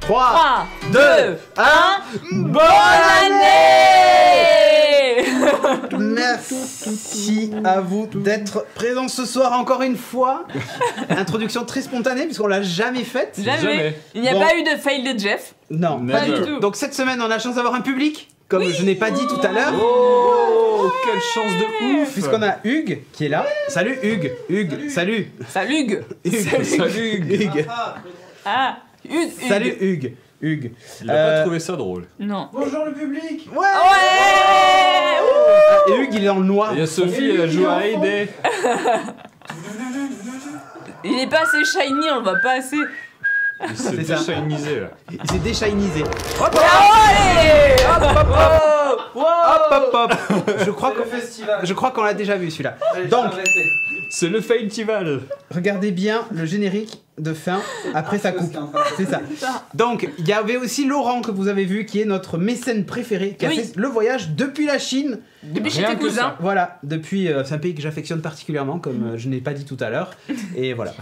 3, 2, 1, bonne année. Merci à vous d'être présents ce soir encore une fois. Introduction très spontanée puisqu'on l'a jamais faite. Jamais. Il n'y a pas eu de fail de Jeff. Non, pas du tout. Donc cette semaine, on a la chance d'avoir un public, comme je n'ai pas dit tout à l'heure. Oh, quelle chance de ouf. Puisqu'on a Hugues qui est là. Salut Hugues. Hugues, salut. Salut Hugues. Salut Hugues. Ah, Hugues. Salut Hugues. Hugues. Il a pas trouvé ça drôle. Non. Bonjour le public. Ouais. Et Hugues, il est dans le noir. Il y a Sophie, elle joue à Heidi. Il est pas assez shiny, on le voit pas assez. Il s'est C'est ça. déchinisé là. Il s'est déchinisé. Hop, Allez, hop, hop, hop. Hop, hop, hop. Le festival. Je crois qu'on l'a déjà vu celui-là. Allez, Donc, arrêtez. C'est le festival. regardez bien le générique de fin après sa coupe. C'est ça. Ça. Donc, il y avait aussi Laurent que vous avez vu qui est notre mécène préféré qui a Oui. fait le voyage depuis la Chine. Depuis chez Rien tes que cousins. ça. Voilà, depuis c'est un pays que j'affectionne particulièrement comme je n'ai pas dit tout à l'heure. Et voilà.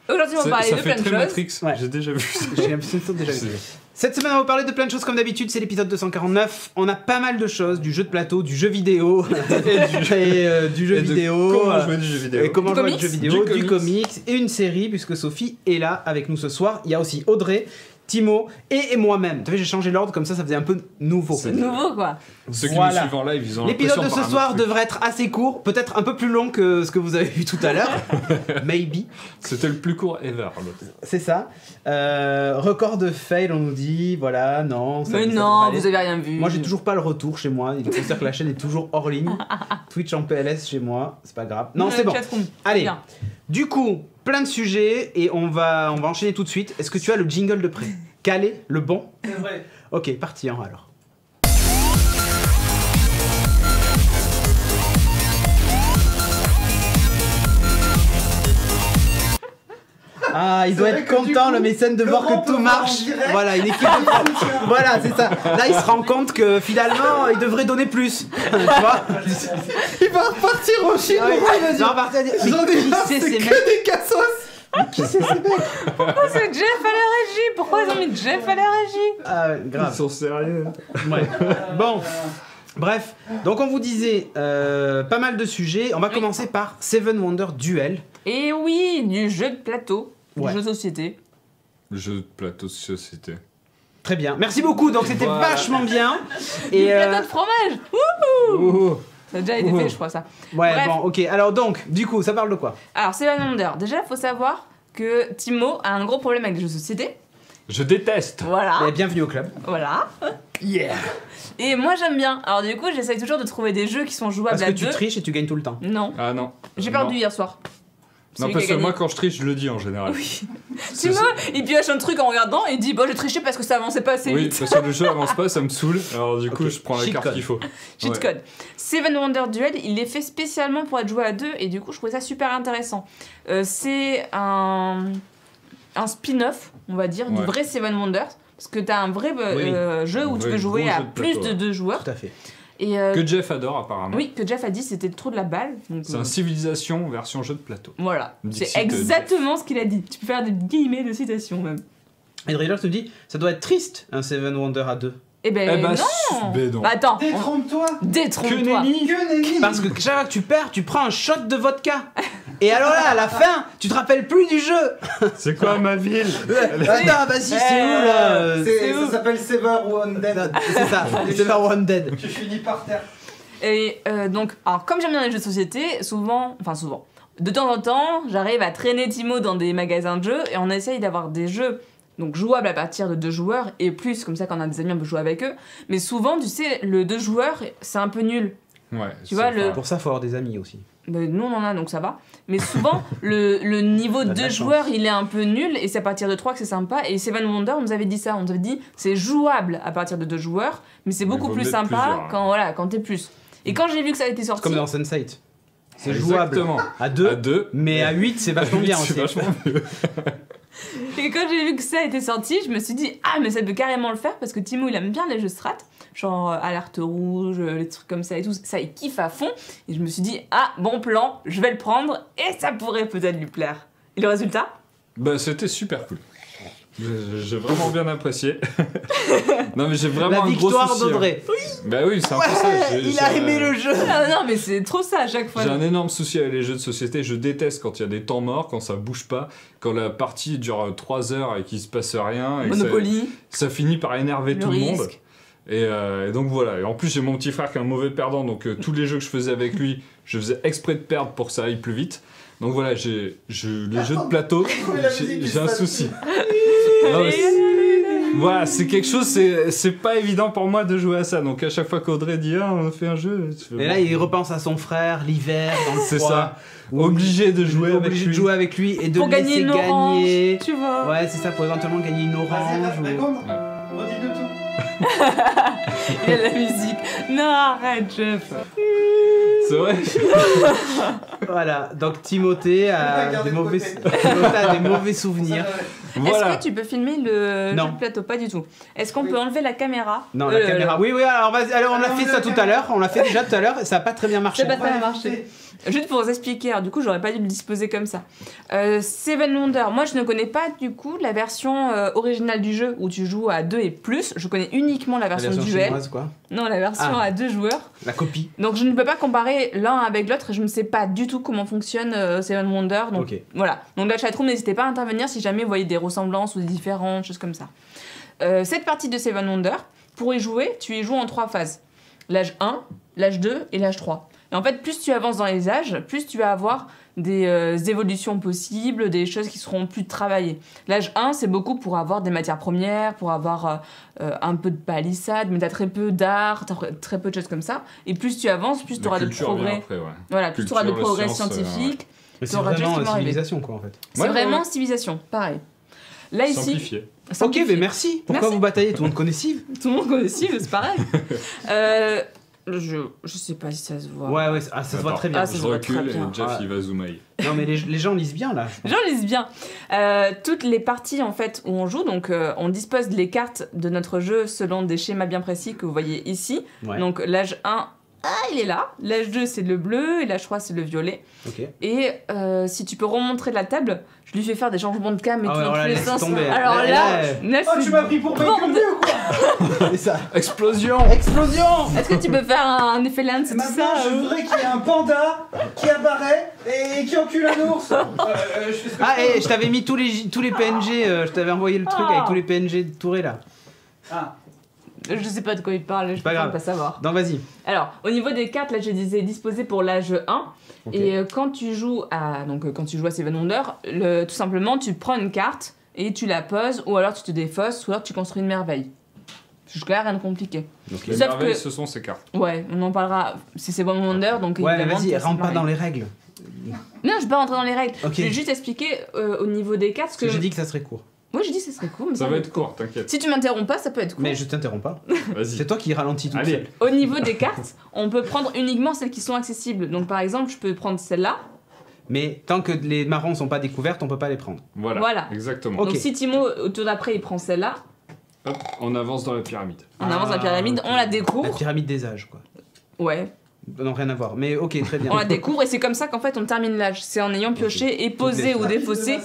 Aujourd'hui, on va parler Ça de fait plein de très choses. Matrix. Ouais. J'ai déjà vu ça. J'ai l'impression de déjà vu. C'est- Cette semaine, on va vous parler de plein de choses comme d'habitude. C'est l'épisode 249. On a pas mal de choses, du jeu de plateau, du jeu vidéo, et du jeu Et de vidéo. Comment jouer du jeu vidéo. Et comment Du jouer au comics. jeu vidéo, Du du comics et une série, puisque Sophie est là avec nous ce soir. Il y a aussi Audrey, Timo et moi-même. Tu vois, j'ai changé l'ordre, comme ça faisait un peu nouveau. C'est Nouveau quoi. Ceux qui Voilà. nous suivent en live, ils ont L'épisode de l'impression ce par un soir autre truc. devrait être assez court, peut-être un peu plus long que ce que vous avez vu tout à l'heure. Maybe. C'était le plus court ever. l'autre. C'est ça. Record de fail, on nous dit, voilà, non. ça- Mais ça non, devrait aller. vous avez rien vu. Moi, j'ai toujours pas le retour chez moi. Il considère que la chaîne est toujours hors ligne. Twitch en PLS chez moi, c'est pas grave. Non, c'est bon. Chatroom. Allez. Bien. Du coup, plein de sujets et on va enchaîner tout de suite. Est-ce que tu as le jingle de près? Calé, le bon? C'est vrai. Ok, parti hein, alors. Ah, il doit C'est être vrai que du content, coup, le mécène, de voir Laurent que tout peut voir en marche. direct. Voilà, une équipe de trois. Voilà, c'est ça. Là, il se rend compte que finalement, il devrait donner plus. Tu vois? Il va repartir en Chine. Ah oui, il va repartir dire, mais J'en ai qui marre, c'est c'est ces que mecs? des cassos. Qui c'est ces mecs? Pourquoi c'est Jeff à la régie? Pourquoi ils ont mis Jeff à la régie? Ah, Ils grave. sont sérieux. Ouais. Bon. Bref, donc on vous disait pas mal de sujets. On va commencer par Seven Wonder Duel. Et oui, du jeu de plateau, Ouais. du jeu de société. Jeu de plateau de société. Très bien. Merci beaucoup. Donc c'était Voilà. vachement bien. Du Et plateau de fromage. Oh. Ça a déjà été fait, je crois, ça. ouais, Bref. bon, ok. Alors donc, du coup, ça parle de quoi? Alors, Seven Wonder. Déjà, il faut savoir que Timo a un gros problème avec les jeux de société. Je déteste. Voilà. Eh, bienvenue au club. Voilà. Yeah. Et moi, j'aime bien. Alors, du coup, j'essaye toujours de trouver des jeux qui sont jouables Parce à que tu deux. triches et tu gagnes tout le temps. Non. Ah non. J'ai Non. perdu hier soir. Non, Celui parce qui que a gagné. moi, quand je triche, je le dis en général. Oui. C'est- Timo, il pioche un truc en regardant et il dit bon, j'ai triché parce que ça avançait pas assez Oui, vite. parce que le jeu avance pas, ça me saoule. Alors du coup, Ok. je prends la Cheat carte code. qu'il faut. Cheat Ouais. code. Seven Wonder Duel, il est fait spécialement pour être joué à deux et du coup, je trouvais ça super intéressant. C'est un spin-off, on va dire, du Ouais. vrai Seven Wonders. Parce que t'as un vrai Oui. jeu où Un tu vrai peux jouer gros à jeu de plus plateau, de ouais. 2 joueurs. Tout à fait. Et Que Jeff adore apparemment. oui, que Jeff a dit, c'était le trou de la balle. Donc, C'est un civilisation version jeu de plateau. voilà, Dixit, c'est exactement ce qu'il a dit. Tu peux faire des guillemets de citation même. Et Driller te dit, ça doit être triste, un Seven Wonder à deux. Eh ben Eh ben, non. ben non. Bah, attends, Détrompe-toi. détrompe-toi. Que nenni. Parce que chaque fois que tu perds, tu prends un shot de vodka. Et alors là, à la fin, tu te rappelles plus du jeu. C'est quoi ma ville? Attends, vas-y, c'est où là C'est où Ça s'appelle Seven Wonder. C'est ça, Seven One Dead. Tu finis par terre. Et donc, alors, comme j'aime bien les jeux de société, souvent, de temps en temps, j'arrive à traîner Timo dans des magasins de jeux et on essaye d'avoir des jeux donc jouables à partir de 2 joueurs et plus, comme ça quand on a des amis on peut jouer avec eux. Mais souvent, tu sais, le 2 joueurs, c'est un peu nul. Ouais. Tu vois, le- Pour ça, faut avoir des amis aussi. Ben, nous on en a donc ça va. Mais souvent, le niveau T'as de de la 2 chance. joueurs il est un peu nul et c'est à partir de 3 que c'est sympa. Et Seven Wonder, on nous avait dit ça. On nous avait dit c'est jouable à partir de 2 joueurs, mais c'est Mais beaucoup vaut plus mieux sympa plusieurs, hein. quand t'es plus. Et quand j'ai vu que ça a été sorti. Comme dans Sense8. C'est jouable Exactement. à 2, À 2. mais à 8, c'est vachement bien aussi. C'est vachement mieux. Et quand j'ai vu que ça a été sorti, je me suis dit ah mais ça peut carrément le faire parce que Timo il aime bien les jeux strat, genre alerte rouge, les trucs comme ça et tout, ça il kiffe à fond. Et je me suis dit ah bon plan, je vais le prendre et ça pourrait peut-être lui plaire. Et le résultat? Bah, c'était super cool. J'ai vraiment bien apprécié. Non mais j'ai vraiment La un gros victoire souci, hein. d'Audrey. Bah oui, c'est un peu ça. Il a aimé le jeu. Ah non, mais c'est trop ça à chaque fois. J'ai un énorme souci avec les jeux de société. Je déteste quand il y a des temps morts, quand ça bouge pas, quand la partie dure 3 heures et qu'il se passe rien. Et que Monopoly. ça finit par énerver tout le monde. risque. Et donc voilà. Et en plus, j'ai mon petit frère qui est un mauvais perdant, donc tous les jeux que je faisais avec lui, je faisais exprès de perdre pour que ça aille plus vite. Donc voilà, les jeux de plateau, j'ai un souci. Non, mais voilà, c'est quelque chose, c'est pas évident pour moi de jouer à ça. Donc à chaque fois qu'Audrey dit ah, on a fait un jeu, Et là, il repense à son frère, l'hiver, dans le c'est froid. ça. Obligé de jouer avec Obligé de lui. jouer avec lui et de Pour le gagner laisser une orange, gagner. tu vois. Ouais, c'est ça, pour éventuellement gagner une Vas-y, orange. raconte. ou- Redis le tout. Il y a la musique. Non, arrête, Jeff. C'est vrai. Voilà, donc Timothée a Gardez des de mauvais, côté. Timothée a des mauvais souvenirs. Voilà. Est-ce que tu peux filmer le Non. jeu de plateau? Pas du tout. Est-ce qu'on Oui. peut enlever la caméra? Non, la caméra. Oui, oui, alors, vas-y, alors on a Alors, fait on ça le tout fait. à l'heure, on l'a fait déjà tout à l'heure, et ça n'a pas très bien marché. C'est pas On va très les marché. fixer. Juste pour vous expliquer, alors du coup j'aurais pas dû le disposer comme ça. Seven Wonders, moi je ne connais pas du coup la version originale du jeu où tu joues à 2 et plus. Je connais uniquement la La version version duel. chinoise, quoi. Non, la version Ah. à 2 joueurs. La copie. Donc je ne peux pas comparer l'un avec l'autre et je ne sais pas du tout comment fonctionne Seven Wonders. Donc Ok. voilà. Donc la chatroom, n'hésitez pas à intervenir si jamais vous voyez des ressemblances ou des différences, choses comme ça. Cette partie de Seven Wonders, pour y jouer, tu y joues en 3 phases. L'âge 1, l'âge 2 et l'âge 3. Et en fait, plus tu avances dans les âges, plus tu vas avoir des évolutions possibles, des choses qui seront plus travaillées. L'âge 1, c'est beaucoup pour avoir des matières premières, pour avoir un peu de palissade, mais t'as très peu d'art, t'as très peu de choses comme ça. Et plus tu avances, plus tu auras de culture vient progrès. après, ouais. Voilà, plus tu auras de Culture, progrès science, scientifique. Mais c'est T'auras des choses vraiment qui vont arriver. civilisation, quoi, en fait. C'est Ouais, vraiment ouais. civilisation, pareil. Là, ici, Simplifié. Ok, simplifié. mais merci. Pourquoi Merci. vous bataillez? Tout le monde connaît Civ? Tout le monde connaît Civ, c'est pareil. Je sais pas si ça se voit. Ouais, ouais, ça se voit Attends. très bien. Ah, ça se Je voit recule très et bien. Jeff Ouais. il va zoomer. Non, mais les gens lisent bien, là. Les gens lisent bien. Toutes les parties en fait où on joue, donc on dispose les cartes de notre jeu selon des schémas bien précis que vous voyez ici. Ouais, Donc l'âge 1, il est là. L'âge 2, c'est le bleu et l'âge 3, c'est le violet. ok. Et si tu peux remontrer la table, je lui fais faire des changements de cam et Ah tout ouais, dans alors tous là, les laisse sens. tomber. Alors Là, là, là, Oh, tu m'as pris pour Michael Bordel. Bay ou quoi? c'est ça. Explosion. Explosion! Est-ce que tu peux faire un effet lens et tout Maintenant, ça je voudrais qu'il y ait un panda qui apparaît et qui encule un ours. Je fais ce que Ah, je peux. et je t'avais mis tous les PNG, je t'avais envoyé le truc Ah. avec tous les PNG de Touré, là. Ah, Je sais pas de quoi il parle, je Pas peux grave. pas savoir. Donc, vas-y. Alors, au niveau des cartes, là, je les ai disposées pour l'âge 1. Ok. Et quand tu joues à Seven Wonders, tout simplement, tu prends une carte et tu la poses, ou alors tu te défausses, ou alors tu construis une merveille. Jusque-là, rien de compliqué. Ok. Les Sauf merveilles, que- ce sont ces cartes. Ouais, on en parlera. C'est Seven Wonders, donc Ouais, mais évidemment. vas-y, c'est rentre pas pareil. dans les règles. Non, je vais pas rentrer dans les règles. Ok. Je vais juste expliquer au niveau des cartes. Parce que j'ai dit que ça serait court. Oui, j'ai dit que ce serait cool, mais Ça va être court, t'inquiète. Si tu m'interromps pas, ça peut être cool. Mais je t'interromps pas. Vas-y. C'est toi qui ralentis tout Allez. seul. Au niveau des cartes, on peut prendre uniquement celles qui sont accessibles. Donc par exemple, je peux prendre celle-là. Mais tant que les marrons sont pas découvertes, on peut pas les prendre. Voilà. Voilà. Exactement. Ok. Donc si Timo, au tour d'après, il prend celle-là, Hop, on avance dans la pyramide. on avance dans la pyramide, ok. on la découvre. La pyramide des âges, quoi. Ouais, Non, rien à voir. Mais ok, très bien. on la découvre et c'est comme ça qu'en fait on termine l'âge. C'est en ayant pioché et posé les- ou défaussé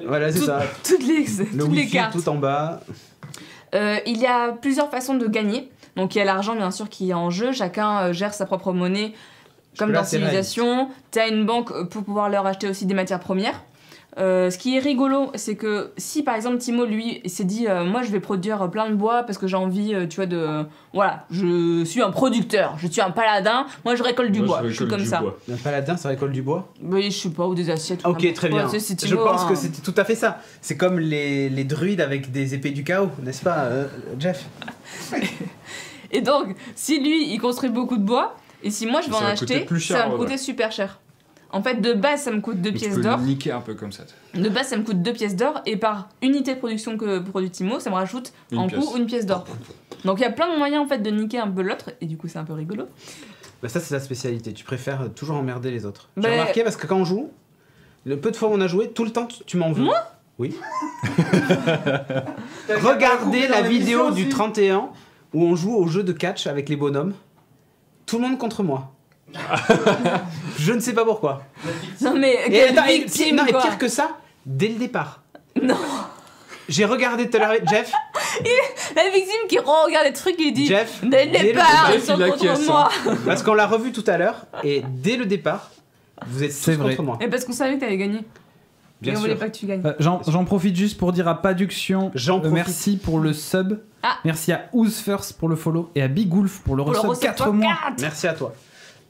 Voilà, c'est tout- ça. toutes les, Le toutes les wifi cartes. tout en bas. Il y a plusieurs façons de gagner. Donc il y a l'argent bien sûr qui est en jeu, chacun gère sa propre monnaie. Comme Là, dans c'est Civilisation, tu as une banque pour pouvoir leur acheter aussi des matières premières. Ce qui est rigolo, c'est que si par exemple Timo lui il s'est dit moi je vais produire plein de bois parce que j'ai envie tu vois de voilà, je suis un producteur, je suis un paladin, moi je récolte du Moi, bois, je je suis récolte comme du ça. bois. Un paladin, ça récolte du bois. Oui, je sais pas, ou des assiettes. ou Ok, n'importe très quoi, bien. tu sais, c'est Je Timo, pense hein. que c'était tout à fait ça. C'est comme les druides avec des épées du chaos, n'est-ce pas, Jeff? Et donc, si lui il construit beaucoup de bois, et si moi je vais Ça en va coûter acheter, plus cher, ça va me ouais. coûter super cher. En fait, de base, ça me coûte 2 Tu pièces peux d'or. niquer un peu comme ça. De base, ça me coûte 2 pièces d'or et par unité de production que produit Timo, ça me rajoute Une en pièce. coût une pièce d'or. Donc il y a plein de moyens en fait de niquer un peu l'autre et du coup c'est un peu rigolo. Bah ça, c'est ta spécialité. Tu préfères toujours emmerder les autres. J'ai Mais- remarqué parce que quand on joue, le peu de fois où on a joué, tout le temps, tu m'en veux. Moi Oui. Regardez la vidéo du 31 où on joue au jeu de catch avec les bonhommes. Tout le monde contre moi. Je ne sais pas pourquoi. Non mais Et, quelle attends, et victime non, et quoi. pire que ça, dès le départ. Non. j'ai regardé tout à l'heure, Jeff. La victime qui regarde les trucs et dit Jeff, dès le dès le départ, départ, ils sont il a contre acquiescent. moi. Parce qu'on l'a revu tout à l'heure, et dès le départ, vous êtes C'est tous vrai. contre moi. Et parce qu'on savait que t'allais gagner. Bien et on sûr. voulait pas que tu gagnes. J'en profite juste pour dire à Paduction, J'en profite. merci pour le sub. Ah. Merci à Ouz First pour le follow et à Big Wolf pour le Pour le resub recette 4 mois. 4. Merci à toi.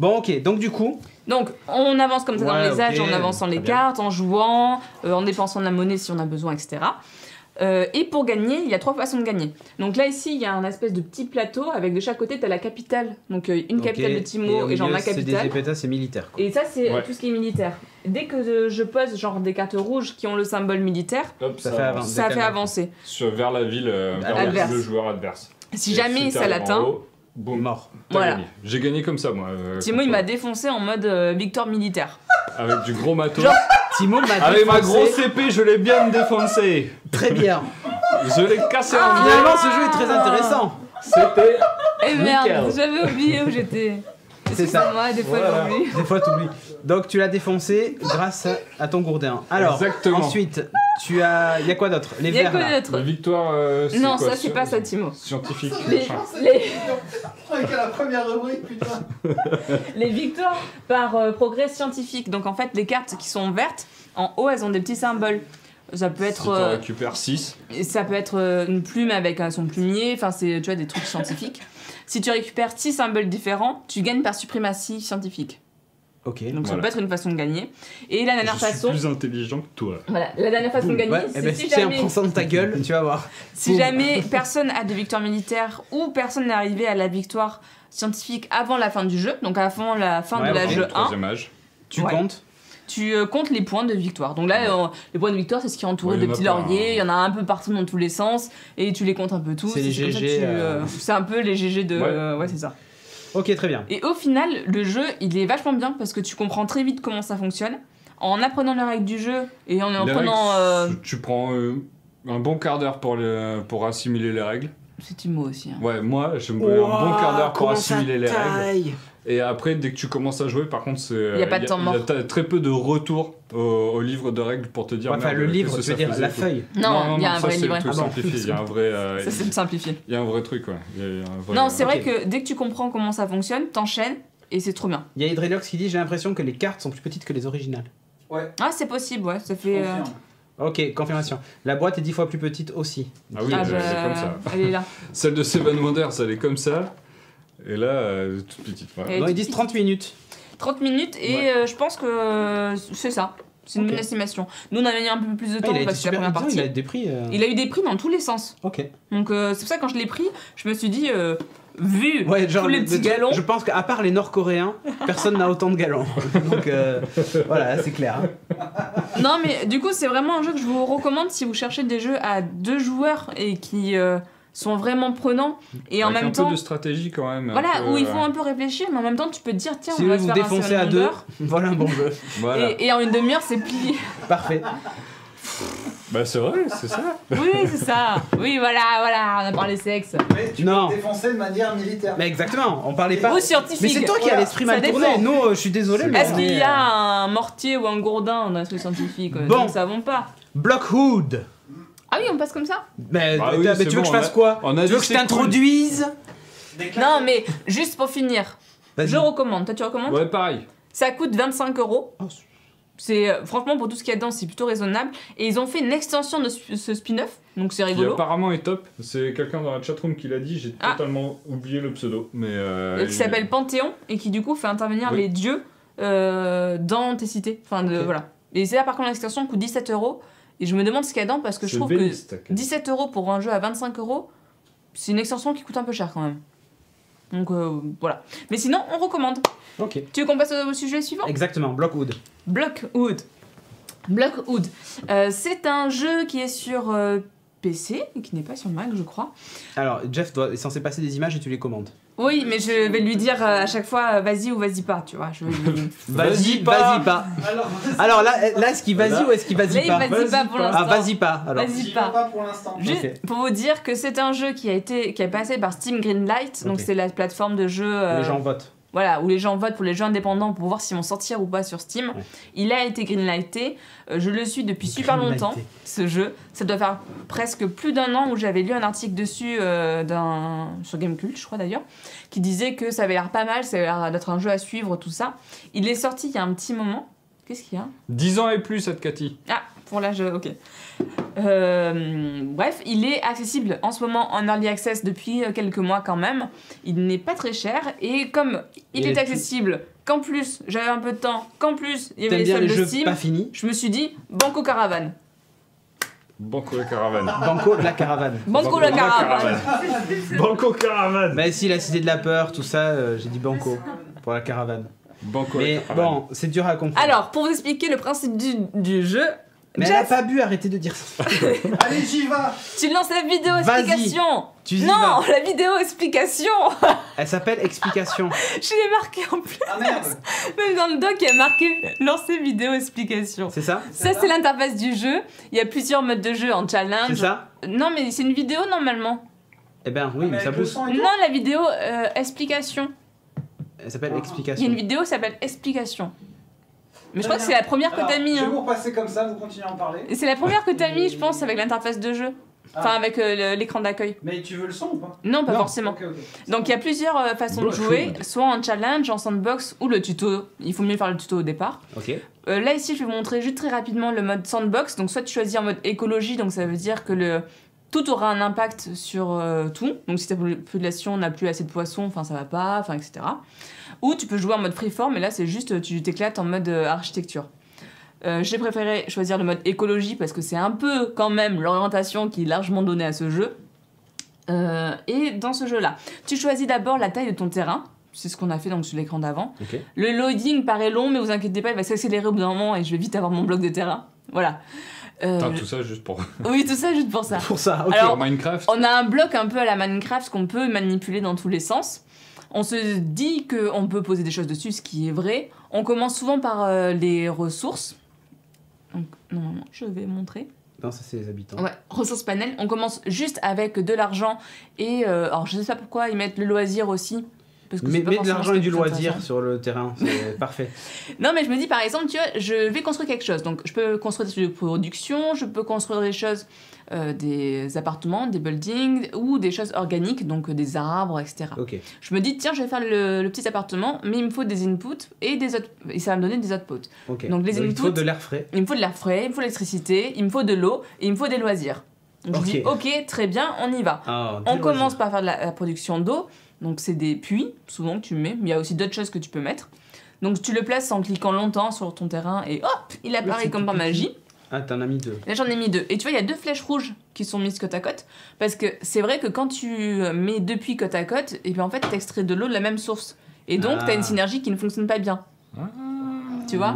Bon, ok, donc du coup, Donc, on avance comme ça dans Ouais, les âges, ok, en avançant les très bien. cartes, en jouant, en dépensant de la monnaie si on a besoin, etc. Et pour gagner, il y a 3 façons de gagner. Donc là, ici, il y a un espèce de petit plateau avec de chaque côté, tu as la capitale. Donc une capitale ok, de Timo au et genre milieu, ma capitale. C'est des épétas, c'est militaire. Quoi. Et ça, c'est Ouais. tout ce qui est militaire. Dès que je pose genre des cartes rouges qui ont le symbole militaire, Hop, Ça ça, fait avance. ça fait avancer. Vers la ville, vers Adverse. le joueur adverse. Si Et jamais ça t'arrives en l'atteint, haut, boum, Mort. t'as Voilà. gagné. J'ai gagné comme ça, moi. Timo il m'a défoncé en mode victoire militaire. Avec du gros matos. Genre- Timo m'a Avec ma défoncé. grosse épée, je l'ai bien défoncé. Très bien. Je l'ai cassé en deux. Finalement, ce jeu est très intéressant. C'était. Eh merde, Nickel. j'avais oublié où j'étais. C'est ça. Excusez-moi, des fois Voilà. j'oublie. Des fois, t'oublies. Donc, tu l'as défoncé grâce à ton gourdin. Alors, Exactement. ensuite, tu as. Il y a quoi d'autre? Les Il y a verts quoi là. d'autre La victoire. Non, quoi, ça c'est pas ça, Timo. Scientifique. Les, machin. Avec la première rubrique, putain. les victoires par progrès scientifique. Donc en fait, les cartes qui sont vertes, en haut, elles ont des petits symboles. Ça peut Si être, t'en récupères 6. ça peut être une plume avec son plumier. Enfin, c'est tu vois des trucs scientifiques. Si tu récupères 6 symboles différents, tu gagnes par suprématie scientifique. Ok. Donc ça Voilà. peut être une façon de gagner. Et la dernière Je suis façon, plus intelligent que toi. voilà, la dernière façon de gagner, Ouais, c'est eh ben, si tiens, jamais, prends ça dans ta gueule, tu vas voir. si Boum. jamais personne a de victoire militaire ou personne n'est arrivé à la victoire scientifique avant la fin du jeu, donc avant la fin Ouais, de l'âge ok. 1, Troisième âge. Tu Ouais. comptes. tu comptes les points de victoire. Donc là, les points de victoire, c'est ce qui est entouré Ouais, de il y en a petits pas, lauriers, hein. il y en a un peu partout dans tous les sens, et tu les comptes un peu tous. C'est les comme ça que GG, c'est un peu les GG de... Ouais. ouais, c'est ça. Ok, très bien. Et au final, le jeu, il est vachement bien parce que tu comprends très vite comment ça fonctionne. En apprenant les règles du jeu et en Les prenant... règles, tu prends un bon quart d'heure pour assimiler les règles. C'est Timo aussi. Hein. Ouais, moi, je me mets un bon quart d'heure pour comment ça assimiler les règles. taille. Et après, dès que tu commences à jouer, par contre, Y a pas de temps mort. t'as très peu de retour au livre de règles pour te dire. Ouais, enfin, merde, le qu'est-ce livre, que tu veux ça dire faisait, la quoi. feuille. Non, il y a un ça, vrai c'est livret. le truc Ah bon. simplifié. Il y a un vrai. Ça, c'est simplifié. Il y a un vrai truc, ouais. Il y a un vrai, Non, c'est vrai ok. que dès que tu comprends comment ça fonctionne, t'enchaînes et c'est trop bien. Il y a Hydrelox qui dit j'ai l'impression que les cartes sont plus petites que les originales. Ah, c'est possible, ouais. Ça fait... Confirme. Ok, confirmation. La boîte est 10 fois plus petite aussi. Ah oui, Ah, c'est comme ça. Elle est là. Celle de Seven Wonders, elle est comme ça. Et là, toute petite. Voilà. Et Non, ils toute disent petite. 30 minutes. 30 minutes et Ouais. je pense que c'est ça. C'est une Ok. bonne estimation. Nous, on a mis un peu plus de temps Ah, il a été parce que c'est la super première disons, partie. il a des prix. Il a eu des prix dans tous les sens. Ok. Donc c'est pour ça que quand je l'ai pris, je me suis dit, vu Ouais, genre tous les le petits truc, galons, Je pense qu'à part les Nord-Coréens, personne n'a autant de galons. Donc voilà, c'est clair. non mais du coup c'est vraiment un jeu que je vous recommande si vous cherchez des jeux à 2 joueurs et qui sont vraiment prenants et en Avec même un temps, peu de stratégie quand même. voilà, un peu, où il faut un peu réfléchir, mais en même temps tu peux te dire tiens Si on vous va se vous faire un défoncez Seven à deux, Wonders. voilà un bon jeu. Voilà. Et en une demi-heure c'est plié. Parfait. Bah c'est vrai, c'est ça. Oui c'est ça. Oui voilà, on a parlé sexe. Mais tu Non. peux te défoncer de manière militaire. Mais exactement, on parlait pas. Ou scientifique. Mais c'est toi qui as Voilà, l'esprit ça mal tourné. dépend. Nous, je suis désolé, mais. Est-ce on qu'il est, y a un mortier ou un gourdin dans l'esprit scientifique Bon. Nous ne savons pas. Blockhood. Ah oui, on passe comme ça Mais, Bah oui, mais c'est tu veux que bon, je fasse quoi on a Tu dit veux que que je c'est t'introduise Non, mais juste pour finir, Vas-y. je recommande. Toi, tu recommandes Ouais, pareil. Ça coûte 25 €. Oh, C'est franchement pour tout ce qu'il y a dedans, c'est plutôt raisonnable. Et ils ont fait une extension de ce spin-off, donc c'est Qui rigolo. apparemment est top. C'est quelqu'un dans la chatroom qui l'a dit. J'ai Ah. totalement oublié le pseudo. Mais Qui s'appelle Panthéon et qui du coup fait intervenir Oui. les dieux dans tes cités. Enfin, Ok. voilà. Et c'est là par contre l'extension coûte 17 €. Et je me demande ce qu'il y a dedans parce que je trouve que 17 € pour un jeu à 25 €, c'est une extension qui coûte un peu cher quand même. Donc voilà. Mais sinon, on recommande. Ok. Tu veux qu'on passe au sujet suivant Exactement, Blockhood. Blockhood. Blockhood. C'est un jeu qui est sur PC et qui n'est pas sur Mac, je crois. Alors, Jeff est censé passer des images et tu les commandes. Oui, mais je vais lui dire à chaque fois vas-y ou vas-y pas, tu vois. Je vais lui... Vas-y, pas. vas-y pas. Alors, Alors là est-ce qu'il vas-y ou est-ce qu'il Là, vas-y il pas vas-y pas pour l'instant. Ah, vas-y pas. Alors. Vas-y j'y vais pas. pas pour l'instant. Juste Ok. pour vous dire que c'est un jeu qui est passé par Steam Greenlight, donc Ok. c'est la plateforme de jeu. Les gens votent. voilà, où les gens votent pour les jeux indépendants pour voir s'ils vont sortir ou pas sur Steam. Ouais. Il a été greenlighté. Je le suis depuis super longtemps, ce jeu. Ça doit faire presque plus d'un an où j'avais lu un article dessus sur Gamecult, je crois d'ailleurs, qui disait que ça avait l'air pas mal, ça avait l'air d'être un jeu à suivre, tout ça. Il est sorti il y a un petit moment. Qu'est-ce qu'il y a ? 10 ans et plus, cette Cathy. Ah, pour l'âge, ok. Bref, il est accessible en ce moment en early access depuis quelques mois quand même. Il n'est pas très cher et comme il est accessible, qu'en plus j'avais un peu de temps, qu'en plus il y avait les soldes de Steam, pas finis. je me suis dit Banco Caravane. Banco la caravane. Banco la caravane. Banco la caravane. Banco caravane. Bah si, la cité de la peur, tout ça, j'ai dit banco pour la caravane. Banco Mais la caravane. bon, c'est dur à comprendre. Alors, pour vous expliquer le principe du jeu, Mais elle a Jeff, pas bu, arrêtez de dire ça. Allez, j'y vais. tu lances la vidéo Vas-y. explication. Tu y Non, vas. la vidéo explication. Elle s'appelle Explication. Je l'ai marqué en plus. Ah merde. Même dans le doc, il y a marqué lancer vidéo explication. C'est ça? Ça, c'est l'interface du jeu. Il y a plusieurs modes de jeu en C'est challenge. ça? Non, mais c'est une vidéo normalement. Eh ben oui, mais ça Avec le bouge. sang et tout. Non, la vidéo explication. Elle s'appelle Il y a Explication. une vidéo qui s'appelle explication. Mais je crois que c'est la première que Alors, t'as mis. Je vais Hein. vous repasser comme ça, vous continuez à en parler. Et c'est la première que t'as mis, je pense, avec l'interface de jeu. Enfin, Ah. avec l'écran d'accueil. Mais tu veux le son ou pas? Non, pas Non. forcément. Ok, ok. Donc il y a plusieurs façons de jouer, soit en challenge, en sandbox ou le tuto. Il faut mieux faire le tuto au départ. Ok. Là ici, je vais vous montrer juste très rapidement le mode sandbox. Donc soit tu choisis en mode écologie, donc ça veut dire que tout aura un impact sur tout. Donc si ta population n'a plus assez de poissons, enfin ça va pas, enfin etc. Ou tu peux jouer en mode freeform, et là c'est juste tu t'éclates en mode architecture. J'ai préféré choisir le mode écologie parce que c'est un peu quand même l'orientation qui est largement donnée à ce jeu. Et dans ce jeu-là, tu choisis d'abord la taille de ton terrain. C'est ce qu'on a fait donc sur l'écran d'avant. Ok. Le loading paraît long, mais vous inquiétez pas, il va s'accélérer au bout d'un moment et je vais vite avoir mon bloc de terrain. Voilà. Putain, tout ça juste pour Oui, tout ça juste pour ça. Pour ça, ok. Alors, Minecraft. on a un bloc un peu à la Minecraft qu'on peut manipuler dans tous les sens. On se dit qu'on peut poser des choses dessus, ce qui est vrai. On commence souvent par les ressources. Donc, normalement, je vais montrer. Non, ça c'est les habitants. Ouais, ressources panel. On commence juste avec de l'argent et... alors, je sais pas pourquoi ils mettent le loisir aussi. Parce que c'est Mais pas mets de forcément l'argent ce et qui est du plus loisir intéressant. sur le terrain, c'est parfait. Non, mais je me dis, par exemple, tu vois, je vais construire quelque chose. Donc, je peux construire des studios de production, je peux construire des choses, des appartements, des buildings, ou des choses organiques, donc des arbres, etc. Ok. Je me dis, tiens, je vais faire le petit appartement, mais il me faut des inputs et ça va me donner des outputs. Ok. Donc, les il faut inputs- de l'air frais. Il me faut de l'air frais, il me faut de l'électricité, il me faut de l'eau, et il me faut des loisirs. Donc, je dis, ok, très bien, on y va. Ah, On des commence loisirs. par faire de la production d'eau. Donc c'est des puits, souvent, que tu mets. Mais il y a aussi d'autres choses que tu peux mettre. Donc tu le places en cliquant longtemps sur ton terrain et hop, il apparaît c'est comme tout par petit. magie. Ah, t'en as mis 2. Là j'en ai mis 2. Et tu vois, il y a 2 flèches rouges qui sont mises côte à côte. Parce que c'est vrai que quand tu mets 2 puits côte à côte, et bien en fait t'extrais de l'eau de la même source. Et donc Ah. t'as une synergie qui ne fonctionne pas bien. Tu vois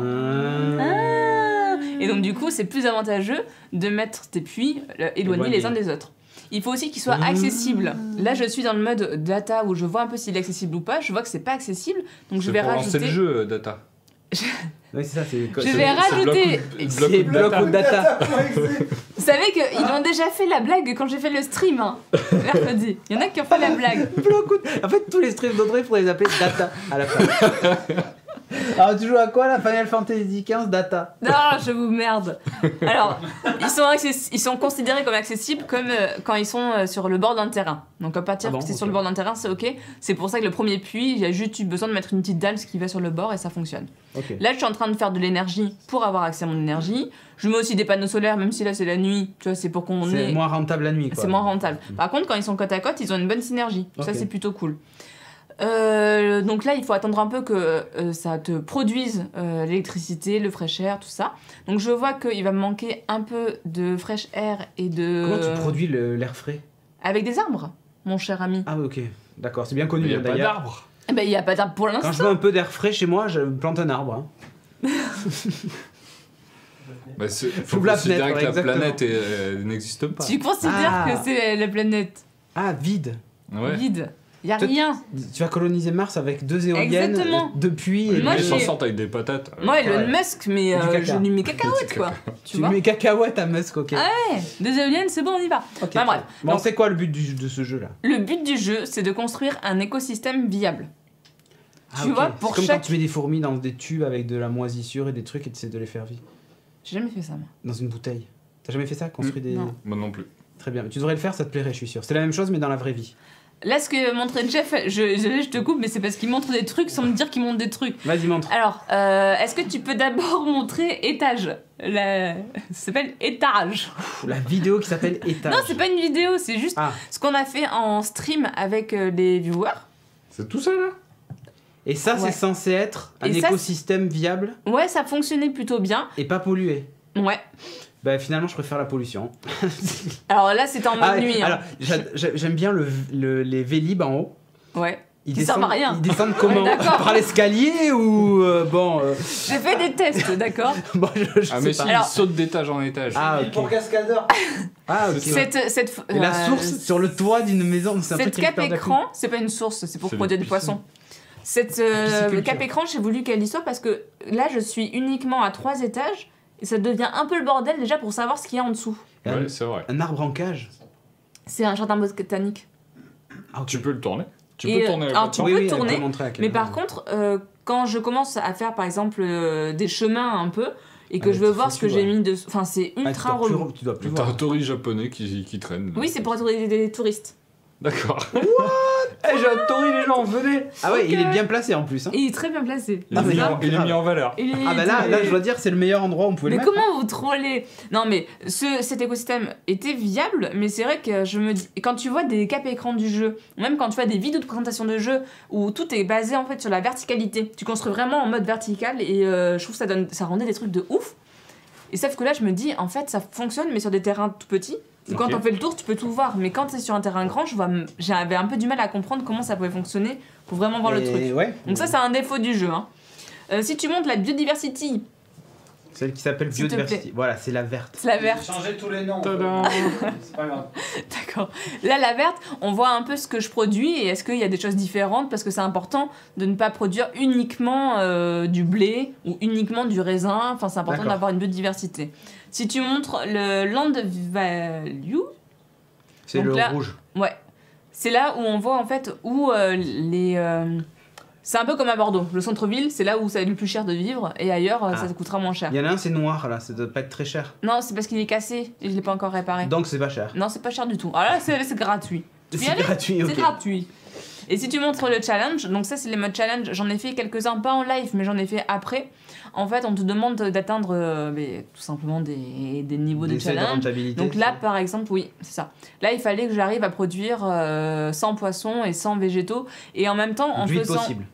Et donc du coup, c'est plus avantageux de mettre tes puits éloignés les uns des autres. Il faut aussi qu'ils soient accessibles. Là, je suis dans le mode data où je vois un peu s'il est accessible ou pas. Je vois que c'est pas accessible, donc je C'est vais pour lancer rajouter. le jeu, Data. Oui, c'est ça, c'est. Je vais rajouter. C'est bloc ou data. Vous savez qu'ils ont déjà fait la blague quand j'ai fait le stream, hein, mercredi. Il y en a qui ont fait la blague. Bloc ou- En fait, tous les streams d'Audrey, il faudrait les appeler data à la fin. Alors, tu joues à quoi la Final Fantasy XV data? Non, je vous merde. Alors, ils sont considérés comme accessibles comme quand ils sont sur le bord d'un terrain. Donc à partir Ah bon, que c'est sur ok. le bord d'un terrain, c'est ok. C'est pour ça que le premier puits, il y a juste eu besoin de mettre une petite dalle qui va sur le bord et ça fonctionne. Ok. Là, je suis en train de faire de l'énergie pour avoir accès à mon énergie. Je mets aussi des panneaux solaires, même si là c'est la nuit. Tu vois, c'est pour qu'on C'est ait. moins rentable la nuit, quoi. C'est moins rentable. Par contre, quand ils sont côte à côte, ils ont une bonne synergie. Ça, Ok. c'est plutôt cool. Donc là, il faut attendre un peu que ça te produise l'électricité, le fresh air, tout ça. Donc je vois qu'il va me manquer un peu de fresh air et de... Comment tu produis l'air frais? Avec des arbres, mon cher ami. Ah, ok. D'accord, c'est bien Il connu n'y a pas d'ailleurs. d'arbre. Eh ben, il n'y a pas d'arbre pour Quand l'instant. je veux un peu d'air frais chez moi, je plante un arbre. Hein. Bah, faut J'ouvre la considérer fenêtre, que la exactement. planète n'existe pas. Tu considères Ah. que c'est la planète Ah, vide. Ouais. vide. Il n'y a Toi, rien. Tu vas coloniser Mars avec 2 éoliennes, Exactement. 2 puits et Moi, Mais j'ai- s'en sortent avec des patates. Moi, ouais. Elon Musk, mais Et du caca. je lui mets cacahuètes, quoi. Tu tu vois mets cacahuètes à Musk, ok. Ah ouais, 2 éoliennes, c'est bon, on y va. Ok. Enfin, bref. Bon, Donc, c'est quoi le but de ce jeu-là? le but du jeu, c'est de construire un écosystème viable. Tu vois, pour C'est comme chaque- quand tu mets des fourmis dans des tubes avec de la moisissure et des trucs et tu essaies de les faire vivre. J'ai jamais fait ça, moi. Dans une bouteille. T'as jamais fait ça? Construire des. Non. Moi non plus. Très bien. Mais tu devrais le faire, ça te plairait, je suis sûr. C'est la même chose, mais dans la vraie vie. Là, ce que montrait Jeff, je te coupe, mais c'est parce qu'il montre des trucs sans me dire qu'il montre des trucs. Vas-y, montre. Alors, est-ce que tu peux d'abord montrer étage Ça s'appelle étage. La vidéo qui s'appelle Étage. Non, c'est pas une vidéo, c'est juste Ah. ce qu'on a fait en stream avec les viewers. C'est tout ça là? Et ça, Ouais. c'est censé être un Et ça, écosystème viable Ouais, ça fonctionnait plutôt bien. et pas pollué. Ouais. Bah, finalement, je préfère la pollution. Alors là, c'était en mode Ah, nuit. hein. alors, j'aime bien les Vélib en haut. Ouais. Ils Qui servent à rien. Ils descendent comment? D'accord. Par l'escalier ou J'ai fait des tests, d'accord. bon, je Ah sais mais pas. si, Alors- il saute d'étage en étage. Ah, Pour ok. cascadeur. Ah, ok. Cette, Et la source sur le toit d'une maison, c'est un truc Cette qui cape récupère de la écran, c'est pas une source, c'est pour C'est produire des du poisson. Cette pisciculture. cape écran, j'ai voulu qu'elle y soit parce que là, je suis uniquement à 3 étages et ça devient un peu le bordel déjà pour savoir ce qu'il y a en dessous. plume. Ouais, c'est vrai. Un arbre en cage. C'est un jardin botanique. Ah, ok. Tu peux le tourner. Tu Et, peux tourner la alors, plateforme. tu peux elle tourner, peut montrer à quel Mais endroit. par contre, quand je commence à faire par exemple des chemins un peu et que Ah, je mais veux c'est voir ce que foutu, j'ai ouais. mis dessus, enfin c'est Ah, ultra relou. tu dois plus T'as voir. un touriste japonais qui traîne. Oui, c'est pour attirer des touristes. D'accord. Eh, j'ai un tori, les gens, venez. Ah ouais, Ok. il est bien placé en plus. Hein. Et il est très bien placé. Il est Ah, mais mis là, en- il est mis en valeur. Il est Ah bah là, je dois dire, c'est le meilleur endroit où on pouvait Mais le mettre. comment vous trollez? Non mais cet écosystème était viable, mais c'est vrai que je me dis, quand tu vois des capes écrans du jeu, ou même quand tu vois des vidéos de présentation de jeu où tout est basé en fait sur la verticalité, tu construis vraiment en mode vertical et je trouve que ça rendait des trucs de ouf. Et sauf que là je me dis en fait ça fonctionne mais sur des terrains tout petits. Et quand Ok. on fait le tour, tu peux tout voir, mais quand c'est sur un terrain grand, j'avais un peu du mal à comprendre comment ça pouvait fonctionner pour vraiment voir le truc. Et ouais. Donc ça c'est un défaut du jeu. Hein. Si tu montes la biodiversity, Celle qui s'appelle S'il te biodiversité. Voilà, c'est la verte. c'est la verte. Changer tous les noms. Tadam. C'est pas grave. D'accord. Là, la verte, on voit un peu ce que je produis et est-ce qu'il y a des choses différentes parce que c'est important de ne pas produire uniquement du blé ou uniquement du raisin. Enfin, c'est important D'accord. d'avoir une biodiversité. Si tu montres le land value, C'est Donc le là- rouge. ouais, c'est là où on voit en fait où c'est un peu comme à Bordeaux. Le centre-ville, c'est là où ça est le plus cher de vivre et ailleurs, ça Ah. te coûtera moins cher. Il y en a un, c'est noir là, ça doit pas être très cher. Non, c'est parce qu'il est cassé et je l'ai pas encore réparé. Donc c'est pas cher. Non, c'est pas cher du tout. Alors là, c'est gratuit. Tu veux y C'est aller gratuit, ok. C'est gratuit. Et si tu montres le challenge, donc ça c'est les modes challenge, j'en ai fait quelques-uns, pas en live, mais j'en ai fait après. En fait, on te demande d'atteindre tout simplement des niveaux de Des seuils de challenge. rentabilité. Donc là, par exemple, oui, c'est ça. Là, il fallait que j'arrive à produire 100 poissons et 100 végétaux. Et en même temps, en Le plus vite faisant... possible.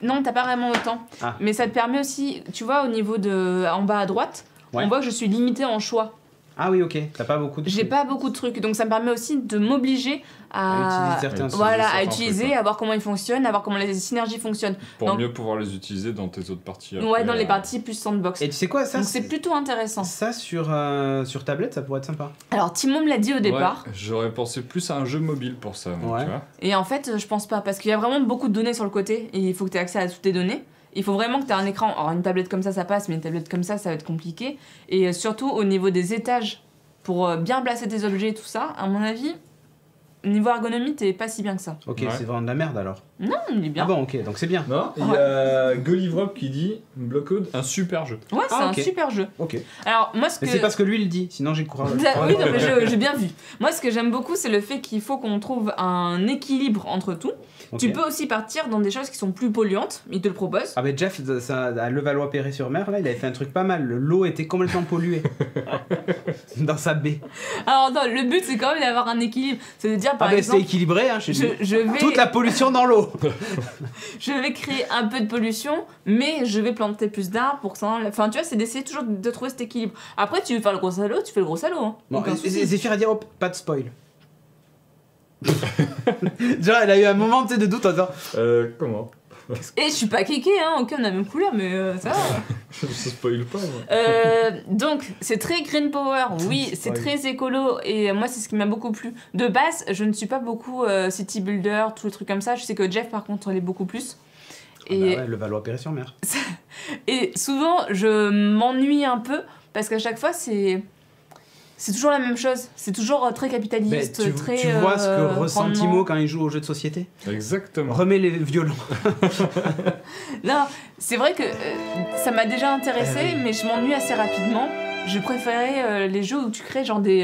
Non, t'as pas vraiment autant. Ah. Mais ça te permet aussi, tu vois, au niveau de... En bas à droite, Ouais. on voit que je suis limitée en choix. Ah oui, ok. T'as pas beaucoup de. J'ai trucs pas beaucoup de trucs. Donc ça me permet aussi de m'obliger à utiliser certains. voilà, à certains utiliser, trucs, ouais. à voir comment ils fonctionnent, à voir comment les synergies fonctionnent. Pour Donc- mieux pouvoir les utiliser dans tes autres parties. Ouais, après, dans les parties plus sandbox. Et tu sais quoi, ça Donc c'est plutôt intéressant. Ça sur tablette, ça pourrait être sympa. Alors Timon me l'a dit au départ, Ouais, j'aurais pensé plus à un jeu mobile pour ça, moi, Ouais. tu vois. et en fait je pense pas, parce qu'il y a vraiment beaucoup de données sur le côté, et il faut que tu aies accès à toutes tes données. Il faut vraiment que tu aies un écran. Alors une tablette comme ça passe, mais une tablette comme ça va être compliqué. Et surtout au niveau des étages, pour bien placer tes objets et tout ça, à mon avis, niveau ergonomie, t'es pas si bien que ça. Ok, Ouais. c'est vraiment de la merde alors. Non, il est bien. Ah bon, ok, donc c'est bien. Non, il y a Gullivrop qui dit Blockcode, un super jeu. Ouais, c'est Ah, ok. un super jeu. Ok. Alors moi ce que... Mais c'est parce que lui il le dit, sinon j'ai courage. Oui, non, mais j'ai bien vu. Moi, ce que j'aime beaucoup, c'est le fait qu'il faut qu'on trouve un équilibre entre tout. Ok. Tu peux aussi partir dans des choses qui sont plus polluantes, il te le propose. Ah ben Jeff, à Levallois-Perret-sur-Mer, là, il avait fait un truc pas mal. L'eau était complètement polluée dans sa baie. Alors, non, le but, c'est quand même d'avoir un équilibre. C'est de dire, par Ah ben c'est exemple, équilibré, hein, chez lui. je vais, Toute la pollution dans l'eau. je vais créer un peu de pollution, mais je vais planter plus d'arbres pour que ça enlève. Enfin, tu vois, c'est d'essayer toujours de trouver cet équilibre. Après, tu veux faire le gros salaud, tu fais le gros salaud. Hein. Bon, Aucun souci. Zéphyr a dit hop, pas de spoil. Genre, elle a eu un moment tu sais, de doute en disant Comment Et je suis pas kéké, hein, ok, on a la même couleur, mais ça va. Je spoil pas, moi. Donc, c'est très green power, oui, c'est très écolo, et moi, c'est ce qui m'a beaucoup plu. De base, je ne suis pas beaucoup city builder, tous les trucs comme ça. Je sais que Jeff, par contre, l'est beaucoup plus. Et, bah ouais, Levallois-Perret-sur-Mer. et souvent, je m'ennuie un peu, parce qu'à chaque fois, c'est toujours la même chose. C'est toujours très Mais capitaliste, tu, très. tu vois ce que ressent rendement. Timo quand il joue aux jeux de société? Exactement. Remets les violons. Non, c'est vrai que ça m'a déjà intéressé, mais je m'ennuie assez rapidement. Je préférais les jeux où tu crées genre des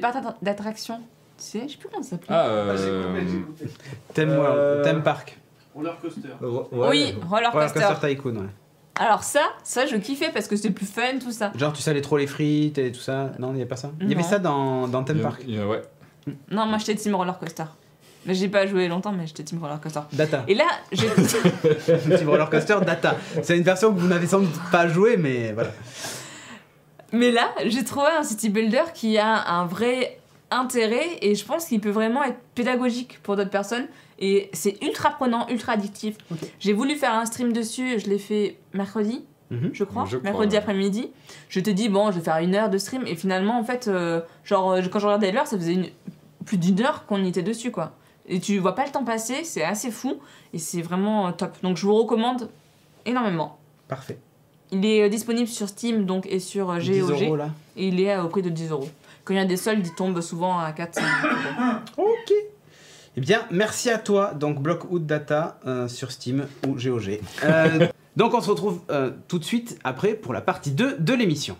parcs d'attractions. Tu sais, je sais plus comment ça s'appelle. Ah, J'ai coupé. Theme Park. Roller coaster. Oui, Roller Roller Coaster. Coaster Tycoon, ouais. Alors ça je kiffais parce que c'était plus fun, tout ça. Genre tu salais trop les frites et tout ça. Non, il n'y avait pas ça? Il y avait Non. ça dans Theme Park. Ouais. Non, moi j'étais team Roller Coaster. Mais j'ai pas joué longtemps, mais j'étais team Roller Coaster. Data. Et là, j'ai... Team Roller Coaster Data. C'est une version que vous n'avez sans doute pas jouée, mais voilà. Mais là, j'ai trouvé un city builder qui a un vrai intérêt et je pense qu'il peut vraiment être pédagogique pour d'autres personnes. Et c'est ultra prenant, ultra addictif. Ok. J'ai voulu faire un stream dessus, je l'ai fait mercredi, je crois, Je crois, mercredi ouais. après-midi. Je t'ai dit, bon, je vais faire 1 heure de stream. Et finalement, en fait, quand je regardais l'heure, ça faisait plus d'1 heure qu'on y était dessus, quoi. Et tu vois pas le temps passer, c'est assez fou. Et c'est vraiment top. Donc je vous recommande énormément. Parfait. Il est disponible sur Steam donc, et sur 10 GOG. € là. Et il est au prix de 10 €. Quand il y a des soldes, il tombe souvent à 4-5 €. Ok. Eh bien, merci à toi, donc Blockwood Data sur Steam ou GOG. Donc on se retrouve tout de suite après pour la partie 2 de l'émission.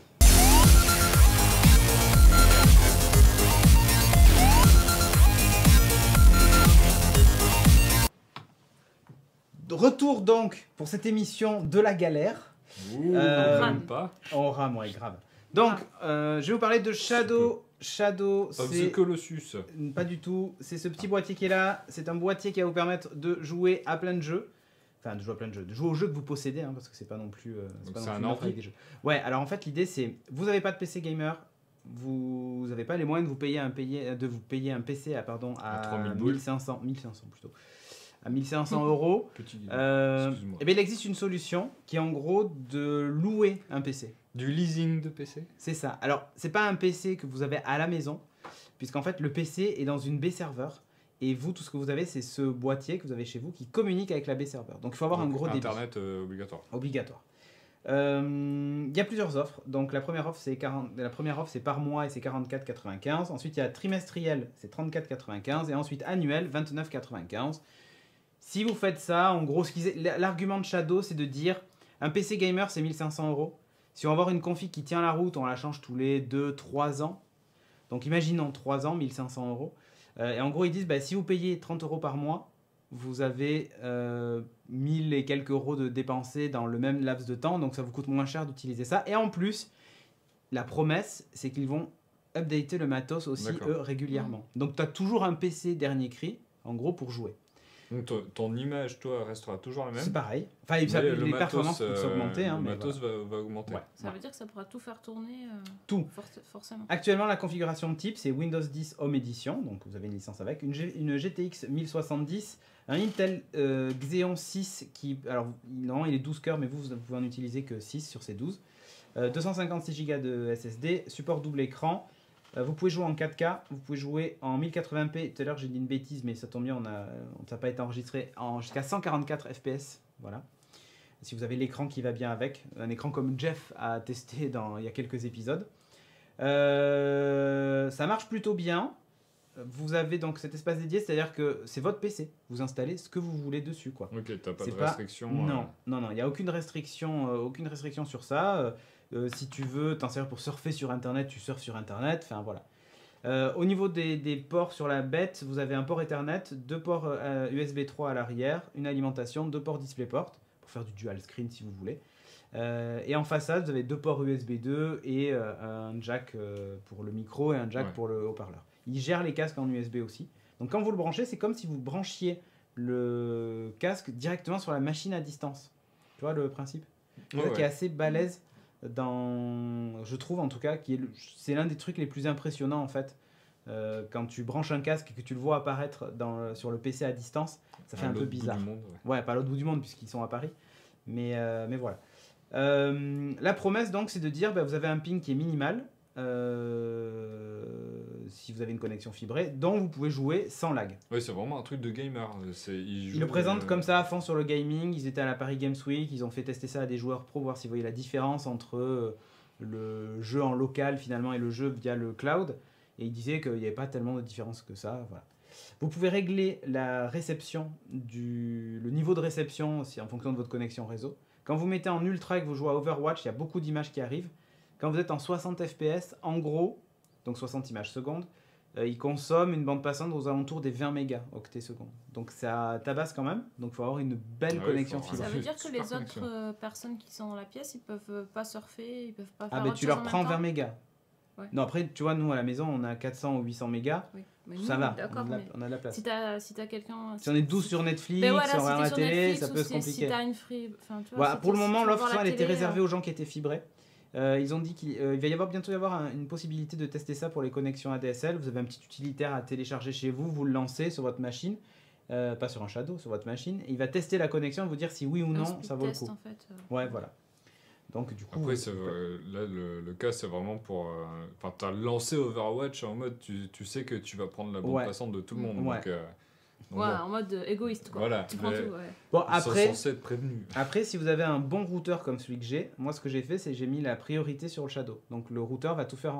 Retour donc pour cette émission de la galère. Ouh, Rame. même pas. On rame, ouais, grave. Donc, je vais vous parler de Shadow. Shadow, Of c'est... the Colossus. Pas du tout. C'est ce petit boîtier qui est là. C'est un boîtier qui va vous permettre de jouer à plein de jeux. Enfin, de jouer à plein de jeux. De jouer aux jeux que vous possédez, hein, parce que c'est pas non plus. Donc pas c'est non un plus une offre ordi. avec des jeux. Ouais, alors en fait, l'idée c'est. Vous n'avez pas de PC gamer. Vous n'avez pas les moyens de vous payer un PC à 3000 boules. 1500 plutôt. À 1500 euros. Petit. Eh bien, il existe une solution qui est en gros de louer un PC. Du leasing de PC. C'est ça. Alors, c'est pas un PC que vous avez à la maison, puisqu'en fait, le PC est dans une baie serveur. Et vous, tout ce que vous avez, c'est ce boîtier que vous avez chez vous qui communique avec la baie serveur. Donc, il faut avoir un gros débit. Internet obligatoire. Obligatoire. Il y a plusieurs offres. Donc, la première offre, c'est par mois et c'est 44,95. Ensuite, il y a trimestriel, c'est 34,95. Et ensuite, annuel, 29,95. Si vous faites ça, en gros, l'argument de Shadow, c'est de dire un PC gamer, c'est 1500 euros. Si on va avoir une config qui tient la route, on la change tous les 2-3 ans. Donc imaginons 3 ans, 1500 euros. Et en gros, ils disent, bah, si vous payez 30 euros par mois, vous avez 1000 et quelques euros de dépensés dans le même laps de temps. Donc ça vous coûte moins cher d'utiliser ça. Et en plus, la promesse, c'est qu'ils vont updater le matos aussi, D'accord. eux, régulièrement. Donc tu as toujours un PC dernier cri, en gros, pour jouer. Donc ton image, toi, restera toujours la même. C'est pareil. Enfin, Mais le les matos, performances peuvent s'augmenter. Hein, le mais matos voilà. va augmenter. Ouais. Ça veut dire que ça pourra tout faire tourner Tout. Forcément. Actuellement, la configuration de type, c'est Windows 10 Home Edition, donc vous avez une licence avec, une GTX 1070, un Intel Xeon 6 qui, alors normalement il est 12 cœurs, mais vous pouvez en utiliser que 6 sur ces 12, 256 Go de SSD, support double écran, vous pouvez jouer en 4K, vous pouvez jouer en 1080p, tout à l'heure j'ai dit une bêtise, mais ça tombe bien, ça n'a pas été enregistré, jusqu'à 144 FPS, voilà. Si vous avez l'écran qui va bien avec, un écran comme Jeff a testé il y a quelques épisodes. Ça marche plutôt bien. Vous avez donc cet espace dédié, c'est-à-dire que c'est votre PC. Vous installez ce que vous voulez dessus, quoi. Ok, t'as pas C'est de pas- restriction. Non, il n'y a aucune restriction sur ça. Si tu veux t'en servir pour surfer sur Internet, tu surfes sur Internet. Enfin voilà. Au niveau des ports sur la bête, vous avez un port Ethernet, 2 ports USB 3 à l'arrière, une alimentation, 2 ports DisplayPort pour faire du dual screen si vous voulez. Et en façade, vous avez 2 ports USB 2 et un jack pour le micro et un jack Ouais. pour le haut-parleur. Il gère les casques en USB aussi. Donc quand vous le branchez, c'est comme si vous branchiez le casque directement sur la machine à distance. Tu vois le principe? C'est ça qui est assez balèze je trouve en tout cas, c'est l'un des trucs les plus impressionnants en fait. Quand tu branches un casque et que tu le vois apparaître sur le PC à distance, ça fait un peu bizarre. Ouais, pas à l'autre bout du monde puisqu'ils sont à Paris. Mais voilà. La promesse donc c'est de dire vous avez un ping qui est minimal si vous avez une connexion fibrée dont vous pouvez jouer sans lag. Oui, c'est vraiment un truc de gamer. Ils le présentent comme ça à fond sur le gaming. Ils étaient à la Paris Games Week, ils ont fait tester ça à des joueurs pro, voir s'ils voyaient la différence entre le jeu en local finalement et le jeu via le cloud. Et il disait qu'il n'y avait pas tellement de différence que ça. Voilà. Vous pouvez régler la réception, le niveau de réception aussi en fonction de votre connexion réseau. Quand vous mettez en ultra et que vous jouez à Overwatch, il y a beaucoup d'images qui arrivent. Quand vous êtes en 60 fps, en gros, donc 60 images secondes, il consomme une bande passante aux alentours des 20 mégas octets secondes. Donc ça tabasse quand même. Donc il faut avoir une belle connexion faut fibre. Ça veut dire que Super les connexion. autres personnes qui sont dans la pièce, ils peuvent pas surfer, ils peuvent pas faire Ah, mais autre tu chose leur en même prends temps 20 mégas. Ouais. Non, après, tu vois, nous à la maison, on a 400 ou 800 mégas. Oui. Mais Ça nous, va, d'accord, mais on a de la place. si t'as quelqu'un... Si on est 12 sur Netflix, Mais voilà, sur si la t'es sur télé, Netflix ça ou peut se si compliquer. t'as une free... Enfin, tu vois, Voilà, si pour le si moment, tu veux l'offre voir la elle était télé, réservée aux gens qui étaient fibrés. Ils ont dit qu'il va bientôt y avoir une possibilité de tester ça pour les connexions ADSL. Vous avez un petit utilitaire à télécharger chez vous, vous le lancez sur votre machine, pas sur un Shadow, sur votre machine, et il va tester la connexion et vous dire si oui ou un non speed ça vaut le test, coup. en fait. Ouais, voilà. Donc du coup, Après, là, le cas, c'est vraiment pour... Enfin, t'as lancé Overwatch en mode, tu sais que tu vas prendre la bande Ouais. passante de tout le monde. Ouais. Donc, Ouais, bon, en mode égoïste, quoi. Voilà, Tu prends mais- tout, ouais. bon ils sont après, censés être prévenus. après, si vous avez un bon routeur comme celui que j'ai, moi ce que j'ai fait, c'est que j'ai mis la priorité sur le Shadow. Donc le routeur va faire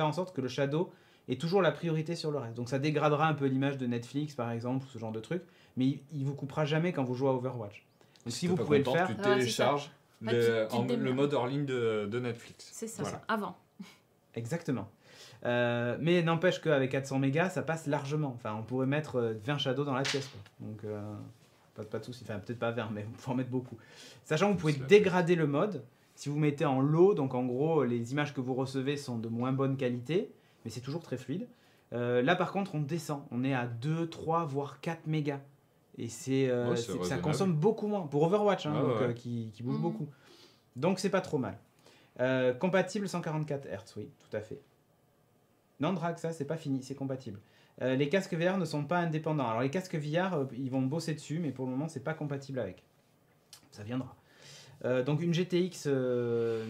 en sorte que le Shadow ait toujours la priorité sur le reste. Donc ça dégradera un peu l'image de Netflix par exemple, ou ce genre de truc, mais il vous coupera jamais quand vous jouez à Overwatch. Donc si t'es vous pas pouvez content, le faire, tu Ah, c'est ça. télécharges Ah, tu te le démerdes. mode hors ligne de Netflix. C'est ça, Voilà. avant. exactement. Mais n'empêche qu'avec 400 mégas, ça passe largement. Enfin, on pourrait mettre 20 Shadows dans la pièce. Quoi. Donc, pas de soucis. Enfin, peut-être pas 20, mais il faut en mettre beaucoup. Sachant que vous pouvez C'est la dégrader le mode. Si vous mettez en low, donc en gros, les images que vous recevez sont de moins bonne qualité, mais c'est toujours très fluide. Là, par contre, on descend. On est à 2, 3, voire 4 mégas. Et c'est, Ouais, c'est ça raisonnable. consomme beaucoup moins. Pour Overwatch, hein, Ah donc, ouais. qui bouge Mhm. beaucoup. Donc, c'est pas trop mal. Compatible 144 Hz, oui, tout à fait. Non, Drag, ça, c'est pas fini, c'est compatible. Les casques VR ne sont pas indépendants. Alors, les casques VR, ils vont bosser dessus, mais pour le moment, c'est pas compatible avec. Ça viendra. Donc, une GTX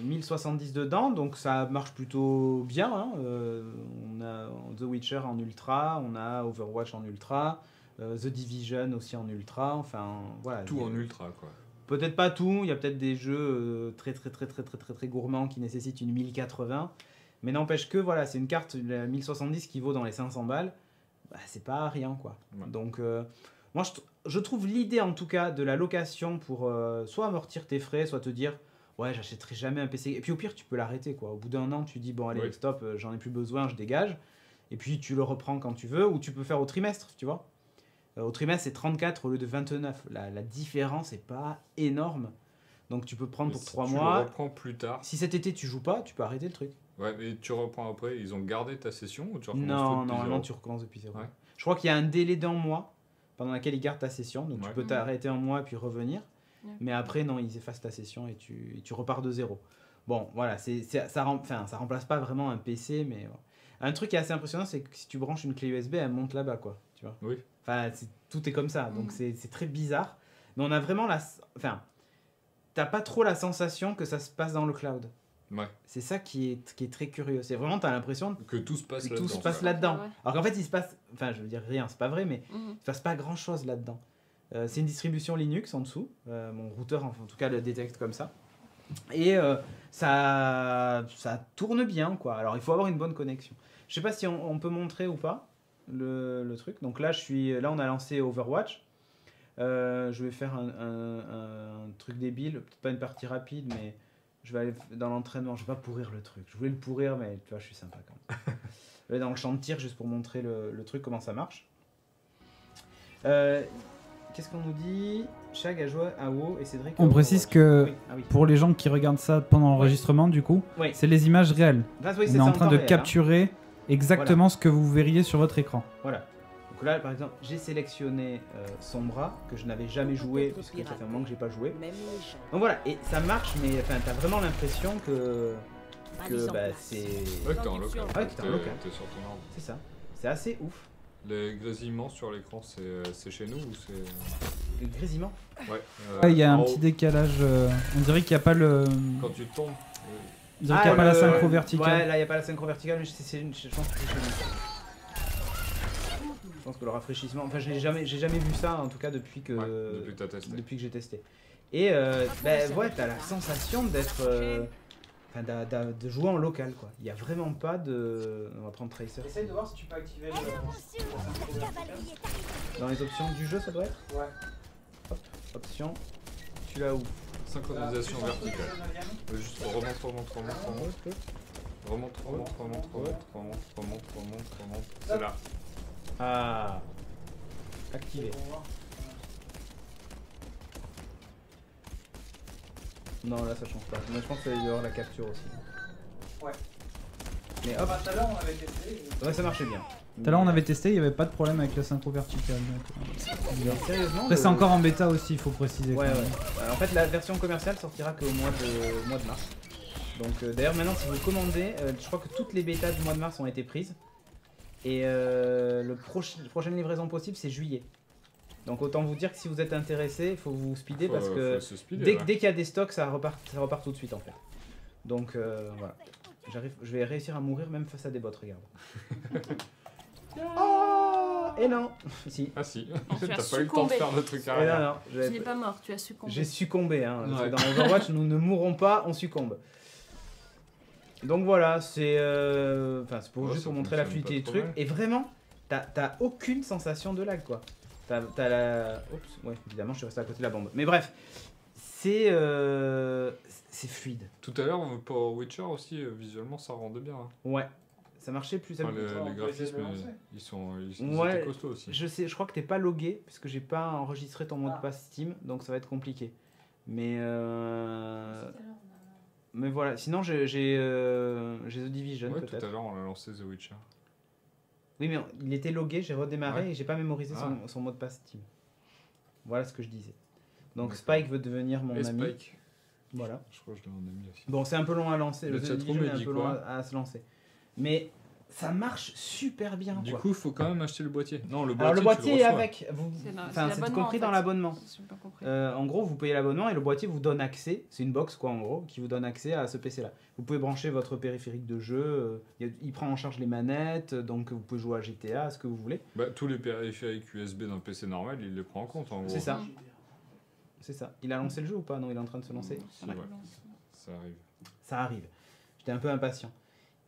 1070 dedans, donc ça marche plutôt bien. Hein. On a The Witcher en ultra, on a Overwatch en ultra, The Division aussi en ultra. Enfin, voilà. Tout en ultra, quoi. Peut-être pas tout, il y a peut-être des jeux très gourmands qui nécessitent une 1080. Mais n'empêche que voilà, c'est une carte la 1070 qui vaut dans les 500 balles. Bah, c'est pas rien quoi. Ouais. Donc moi je trouve l'idée en tout cas de la location pour soit amortir tes frais, soit te dire ouais, j'achèterai jamais un PC. Et puis au pire, tu peux l'arrêter quoi. Au bout d'un an, tu dis bon allez, Oui. stop, j'en ai plus besoin, je dégage. Et puis tu le reprends quand tu veux ou tu peux faire au trimestre, tu vois. Au trimestre, c'est 34 au lieu de 29. La différence n'est pas énorme. Donc tu peux prendre Mais pour si 3 tu mois. le reprends plus tard. Si cet été tu joues pas, tu peux arrêter le truc. Ouais, mais tu reprends après. Ils ont gardé ta session ou tu recommences tout Non, depuis normalement zéro tu recommences depuis zéro. Ouais. Je crois qu'il y a un délai d'un mois pendant lequel ils gardent ta session. Donc tu Ouais. peux t'arrêter un mois et puis revenir. Ouais. Mais après, non, ils effacent ta session et tu repars de zéro. Bon, voilà, ça remplace pas vraiment un PC, mais voilà. Un truc qui est assez impressionnant, c'est que si tu branches une clé USB, elle monte là-bas, quoi. Tu vois. Oui. Enfin, tout est comme ça, donc Mhm. c'est très bizarre. Mais on a vraiment enfin, t'as pas trop la sensation que ça se passe dans le cloud. Ouais. C'est ça qui est très curieux. C'est vraiment, t'as l'impression Que tout se passe que là-dedans. tout se passe quoi. là-dedans. Ouais. Alors qu'en fait, il se passe, enfin, je veux dire rien, c'est pas vrai, mais Mhm. il se passe pas grand-chose là-dedans. C'est une distribution Linux en dessous. Mon routeur, en tout cas, le détecte comme ça. Et ça tourne bien, quoi. Alors, il faut avoir une bonne connexion. Je sais pas si on peut montrer ou pas le truc. Donc là, là, on a lancé Overwatch. Je vais faire un truc débile, peut-être pas une partie rapide, mais je vais aller dans l'entraînement. Je vais pas pourrir le truc. Je voulais le pourrir, mais tu vois, je suis sympa quand même. Je vais aller dans le champ de tir juste pour montrer le truc, comment ça marche. Qu'est-ce qu'on nous dit? Chag a joué à WoW et Cédric. à On précise Overwatch. que Oui, ah oui. pour les gens qui regardent ça pendant l'enregistrement, du coup, Oui. c'est les images réelles. Enfin, oui, On c'est est en ça train temps de réel, hein. capturer exactement ce que vous verriez sur votre écran. Voilà. Donc là, par exemple, j'ai sélectionné Sombra, que je n'avais jamais joué, puisque ça fait un moment que j'ai pas joué. Même les gens. Donc voilà, et ça marche, mais enfin, t'as vraiment l'impression que Pas mis en bah, place. c'est Ouais, que t'es en local. Ouais, que t'es en local. T'es sur ton ordi. c'est ça. C'est assez ouf. Les grésillements sur l'écran, c'est chez nous ou c'est. Le grésillement. Ouais. Ouais, il y a un en petit haut, décalage. On dirait qu'il n'y a pas le. Quand tu tombes. On dirait qu'il n'y a pas la synchro Ouais, verticale. là, il n'y a pas la synchro verticale, mais je pense que c'est chez nous. Je pense que le rafraîchissement. Enfin, j'ai jamais vu ça, en tout cas, depuis que depuis que t'as testé. j'ai testé. Et ouais, t'as la sensation d'être Enfin, de jouer en local, quoi. Il n'y a vraiment pas de... On va prendre Tracer. Essaye de voir si tu peux activer le... Dans les options du jeu, ça doit être. Ouais. Hop, option. Tu l'as où? Synchronisation verticale. Juste remonte. Remonte. C'est là. Ah. Activé. Non, là ça change pas. Mais je pense qu'il va y avoir la capture aussi. Ouais. Mais hop. Tout à l'heure, on avait testé. Ouais, ça marchait bien. Tout à l'heure on avait testé, il n'y avait pas de problème avec la synchro verticale. Mais sérieusement. Après c'est encore en bêta aussi, il faut préciser. Ouais, quand ouais. même. En fait, la version commerciale sortira qu'au mois de mars. Donc, d'ailleurs, maintenant, si vous commandez, je crois que toutes les bêtas du mois de mars ont été prises. Et la prochaine livraison possible, c'est juillet. Donc, autant vous dire que si vous êtes intéressé, il faut vous speeder parce que dès qu'il y a des stocks, ça repart tout de suite en fait. Donc, voilà. Je vais réussir à mourir même face à des bots, regarde. Oh, et non. Si. Ah si, tu as t'as pas eu le temps de succombé. faire le truc Et arrière. non, Tu n'es pas mort, tu as succombé. j'ai succombé, hein, parce que Ouais. dans Overwatch, nous ne mourrons pas, on succombe. Donc voilà, c'est c'est pour Ouais, juste ça pour montrer la fonctionne fluidité du pas truc. trop mal. Et vraiment, t'as aucune sensation de lag, quoi. T'as la... Oups, ouais, évidemment, je suis resté à côté de la bombe. Mais bref, c'est fluide. Tout à l'heure, pour Witcher aussi, visuellement, ça rendait bien. Hein. Ouais, ça marchait plus. Enfin, on les peut graphismes, essayer de le lancer. ils Ouais. étaient costauds aussi. Je crois que t'es pas logué, parce que j'ai pas enregistré ton mot de Ah. passe Steam, donc ça va être compliqué. Mais voilà, sinon j'ai The Division Ouais, tout peut-être. à l'heure, on a lancé The Witcher. Oui, mais il était logué, j'ai redémarré Ouais. et j'ai pas mémorisé Ah. son mot de passe Steam. Voilà ce que je disais. Donc D'accord. Spike veut devenir mon Et ami. Spike, Voilà. je crois que je l'ai en ami aussi. Bon, c'est un peu long à lancer. Le The chatroom, Division il est un dit peu long quoi à se lancer. Mais ça marche super bien. Du quoi. coup, il faut quand même acheter le boîtier. Non, le boîtier, Alors le tu boîtier est reçois. avec. C'est Enfin, c'est l'abonnement, compris en dans fait. l'abonnement. J'ai pas compris. En gros, vous payez l'abonnement et le boîtier vous donne accès. C'est une box, quoi, en gros, qui vous donne accès à ce PC-là. Vous pouvez brancher votre périphérique de jeu. Il prend en charge les manettes, donc vous pouvez jouer à GTA, à ce que vous voulez. Bah, tous les périphériques USB d'un PC normal, il les prend en compte en gros. C'est ça. C'est ça. Il a lancé le jeu ou pas? Non, il est en train de se lancer. Si, ouais. Ça arrive. Ça arrive. J'étais un peu impatient.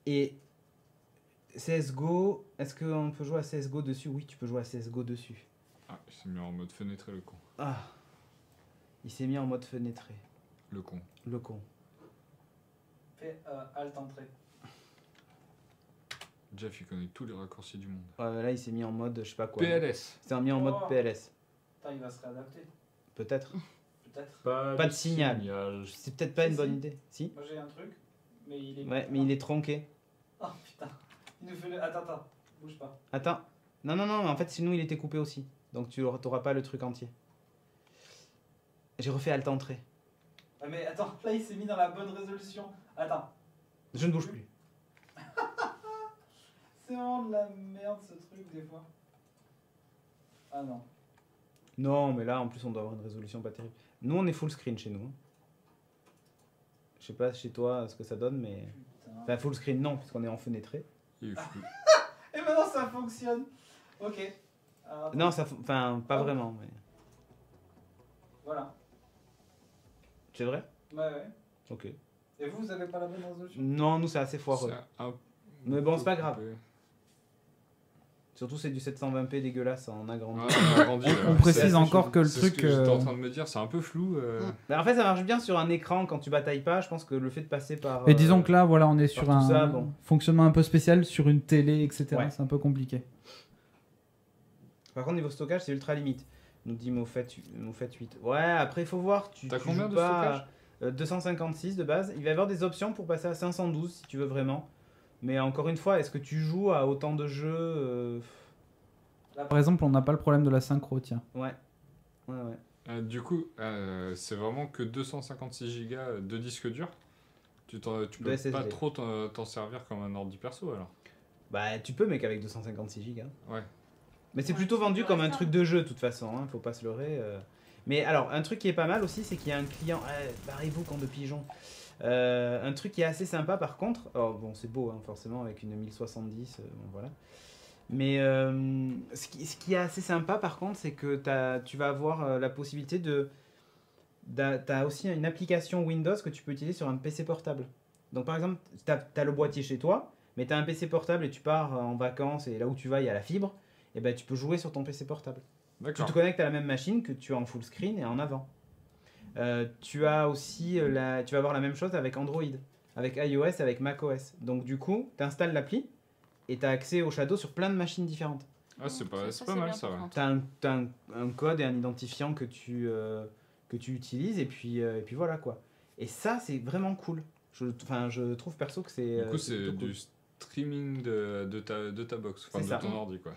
Et CSGO, est-ce qu'on peut jouer à CSGO dessus? Oui, tu peux jouer à CSGO dessus. Ah, il s'est mis en mode fenêtré, le con. Ah, il s'est mis en mode fenêtré. Le con. Le con. Fais Alt entrée. Jeff, il connaît tous les raccourcis du monde. Ouais, là, il s'est mis en mode, je sais pas quoi. PLS. C'est mis en mode Oh. PLS. Putain, il va se réadapter. Peut-être. Peut-être. Pas de signal. C'est peut-être pas Si, une bonne si. idée. Si? Moi j'ai un truc, mais il est. Ouais, mais il est tronqué. Oh putain. Il nous fait le. Attends. Bouge pas. Attends. Non, mais en fait, sinon, il était coupé aussi. Donc, tu n'auras pas le truc entier. J'ai refait Alt Entrée. Ouais, mais attends, là il s'est mis dans la bonne résolution. Attends. Je ne bouge plus. C'est vraiment de la merde ce truc des fois. Ah non. Non, mais là, en plus, on doit avoir une résolution pas terrible. Nous, on est full screen chez nous. Hein. Je sais pas chez toi ce que ça donne, mais... Putain. Enfin, full screen, non, puisqu'on est en fenêtré. Il est fou. Et maintenant ça fonctionne. Ok. Alors, attends. Non, enfin, pas Ah. vraiment, mais... Voilà. C'est vrai? Ouais. Ok. Et vous avez pas la bonne résolution? Non, nous, c'est assez foireux. C'est un Mais bon, c'est pas peu grave. coupé. Surtout, c'est du 720p dégueulasse en agrandi. Ouais, on a agrandi, là. On C'est précise assez encore chelou. que le C'est truc. ce que j'étais en train de me dire, c'est un peu flou. Bah, en fait, ça marche bien sur un écran quand tu batailles pas. Je pense que le fait de passer par... Et disons que là, voilà, on est sur tout un ça, bon. fonctionnement un peu spécial sur une télé, etc. Ouais. C'est un peu compliqué. Par contre, niveau stockage, c'est ultra limite. Nous dit Moffat 8. Ouais, après, il faut voir. T'as tu combien joues de pas, 256 de base. Il va y avoir des options pour passer à 512 si tu veux vraiment. Mais encore une fois, est-ce que tu joues à autant de jeux Par exemple, on n'a pas le problème de la synchro, tiens. Ouais. Du coup, c'est vraiment que 256 Go de disque dur. Tu peux SSD. pas trop t'en servir comme un ordi perso alors. Bah, tu peux, mais qu'avec 256 Go. Ouais. Mais c'est plutôt vendu comme un truc de jeu, de toute façon. Hein, faut pas se leurrer. Mais alors, un truc qui est pas mal aussi, c'est qu'il y a un client. Barrez-vous, camp de pigeons. Un truc qui est assez sympa par contre. Oh, bon, c'est beau, hein, forcément, avec une 1070. Bon, voilà. Mais ce qui est assez sympa par contre, c'est que tu vas avoir la possibilité de. T'as aussi une application Windows que tu peux utiliser sur un PC portable. Donc par exemple, tu as le boîtier chez toi, mais tu as un PC portable et tu pars en vacances et là où tu vas, il y a la fibre, et ben tu peux jouer sur ton PC portable. Tu D'accord. te connectes à la même machine que tu as en full screen et en avant. Tu as aussi tu vas avoir la même chose avec Android, avec iOS, avec macOS. Donc du coup, tu installes l'appli et tu as accès au Shadow sur plein de machines différentes. Ah, c'est pas Ça, mal bien, ça, par ouais. contre. Tu as un code et un identifiant que tu utilises et puis voilà quoi. Et ça, c'est vraiment cool. Je trouve perso que c'est. Du coup, c'est plutôt cool. du streaming de ta box, enfin C'est de ça. ton ordi, quoi.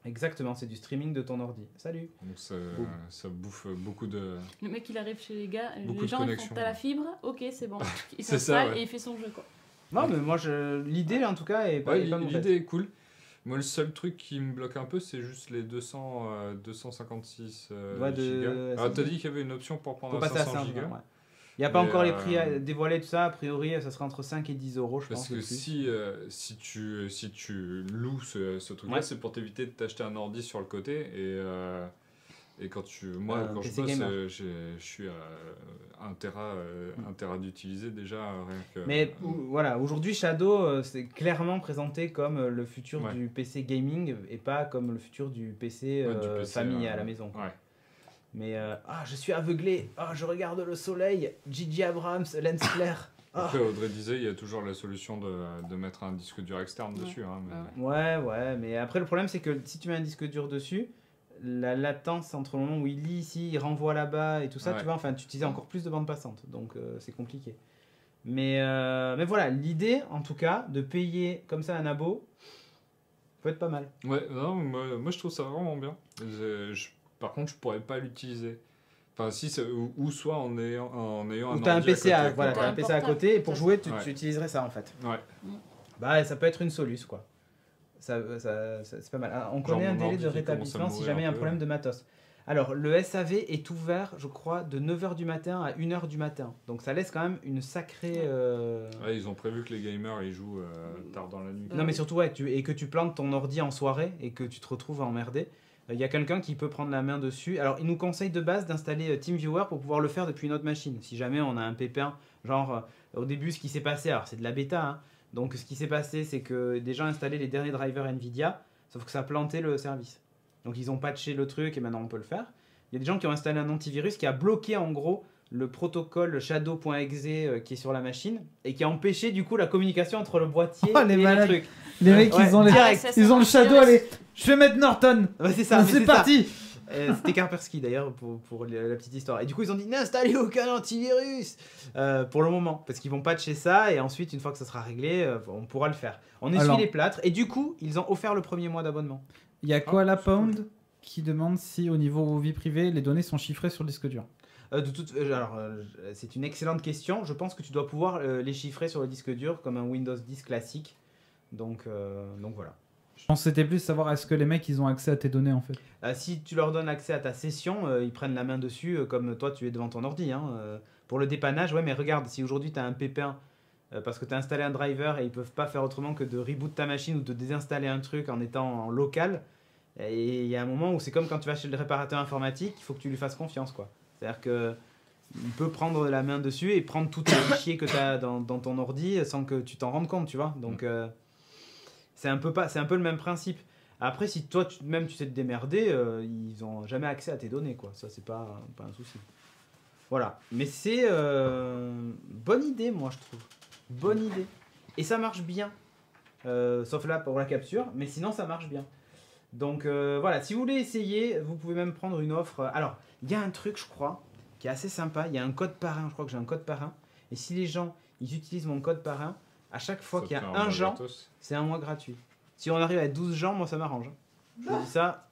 Exactement, c'est du streaming de ton ordi. Salut. Donc Boum. ça bouffe beaucoup de... Le mec, il arrive chez les gars, Beaucoup les de gens, ils font connexions. t'as la fibre, ok, c'est bon. Il C'est ça, s'installe ouais. et il fait son jeu, quoi. Non, mais moi, l'idée en tout cas est pas, Ouais, est pas mauvaise. l'idée est cool. Moi, le seul truc qui me bloque un peu, c'est juste les 256 Ouais, de gigas. Ah, SSD. t'as dit qu'il y avait une option pour prendre Faut à passer à 500 500 gigas. ouais. Il n'y a pas Mais, encore les prix dévoilés, tout ça. A priori, ça sera entre 5 et 10 euros, je Parce pense. que le plus. si tu loues ce truc-là, Ouais. c'est pour t'éviter de t'acheter un ordi sur le côté. Et quand moi, Un quand je PC bosse, gamer. je suis à 1 Tera d'utiliser déjà, rien que... Mais voilà, aujourd'hui, Shadow, c'est clairement présenté comme le futur Ouais. du PC gaming et pas comme le futur du PC, Ouais, du PC, famille à la maison. quoi. Ouais. Mais je suis aveuglé. Je regarde le soleil. J.J. Abrams, lens flare. Après, Audrey disait, il y a toujours la solution de mettre un disque dur externe Ouais. dessus. Hein, mais... Ouais, mais après le problème c'est que si tu mets un disque dur dessus, la latence entre le moment où il lit ici, il renvoie là-bas et tout ça, Ouais. tu vois, enfin tu utilises encore plus de bande passante, donc c'est compliqué. Mais voilà, l'idée en tout cas de payer comme ça un abo peut être pas mal. Ouais, non, moi je trouve ça vraiment bien. Par contre, je pourrais pas l'utiliser. Enfin, si, ou soit en ayant Ou un t'as un ordi PC à côté. voilà, T'as t'as un un PC à portable, côté et pour ça, jouer c'est- tu utiliserais ça en fait. Ouais. Bah ça peut être une soluce quoi. Ça, c'est pas mal. Ah, on connaît un mon délai ordi de qui commence à rétablissement si mourir jamais il y a un un peu. problème de matos. Alors, le SAV est ouvert, je crois, de 9h du matin à 1h du matin. Donc, ça laisse quand même une sacrée... Ouais, ils ont prévu que les gamers ils jouent tard dans la nuit. Non, mais surtout, ouais, et que tu plantes ton ordi en soirée et que tu te retrouves emmerdé. Il y a quelqu'un qui peut prendre la main dessus. Alors, il nous conseille de base d'installer TeamViewer pour pouvoir le faire depuis une autre machine. Si jamais on a un pépin, genre, au début, ce qui s'est passé, alors c'est de la bêta, hein. Donc, ce qui s'est passé, c'est que des gens installaient les derniers drivers NVIDIA, sauf que ça plantait le service. Donc ils ont patché le truc et maintenant on peut le faire. Il y a des gens qui ont installé un antivirus qui a bloqué en gros le protocole shadow.exe qui est sur la machine et qui a empêché du coup la communication entre le boîtier Oh, les et le malades. truc. Les mecs, Ouais, ils ont direct. ils ont le Shadow, allez, je vais mettre Norton. Ouais, c'est ça, mais C'est c'est parti. ça. C'était Kaspersky d'ailleurs pour la petite histoire. Et du coup ils ont dit n'installez aucun antivirus pour le moment parce qu'ils vont patcher ça et ensuite une fois que ça sera réglé on pourra le faire. On essuie Alors. les plâtres et du coup ils ont offert le premier mois d'abonnement. Il y a Koala c'est cool. Pound qui demande si au niveau vie privée, les données sont chiffrées sur le disque dur. C'est une excellente question. Je pense que tu dois pouvoir les chiffrer sur le disque dur comme un Windows 10 classique. Donc voilà. Je pense que c'était plus savoir est-ce que les mecs ils ont accès à tes données en fait. Si tu leur donnes accès à ta session, ils prennent la main dessus comme toi tu es devant ton ordi. Hein. Pour le dépannage, ouais, mais regarde, si aujourd'hui tu as un pépin parce que tu as installé un driver et ils peuvent pas faire autrement que de reboot ta machine ou de désinstaller un truc en étant en local, et il y a un moment où c'est comme quand tu vas chez le réparateur informatique, il faut que tu lui fasses confiance, quoi. C'est-à-dire que il peut prendre la main dessus et prendre tous tes fichiers que tu as dans ton ordi sans que tu t'en rendes compte, tu vois. Donc c'est un peu le même principe. Après, si toi même tu sais te démerder, ils ont jamais accès à tes données, quoi. Ça c'est pas un souci. Voilà. Mais c'est bonne idée, moi je trouve. Bonne idée. Et ça marche bien. Sauf là pour la capture, mais sinon ça marche bien. Donc voilà, si vous voulez essayer, vous pouvez même prendre une offre. Alors, il y a un truc, je crois, qui est assez sympa. Il y a un code parrain, je crois que j'ai un code parrain. Et si les gens, ils utilisent mon code parrain, à chaque fois Ça qu'il y te a fait un mois Jean, gratos. c'est un mois gratuit. Si on arrive à 12 gens, moi ça m'arrange. Je vous dis ça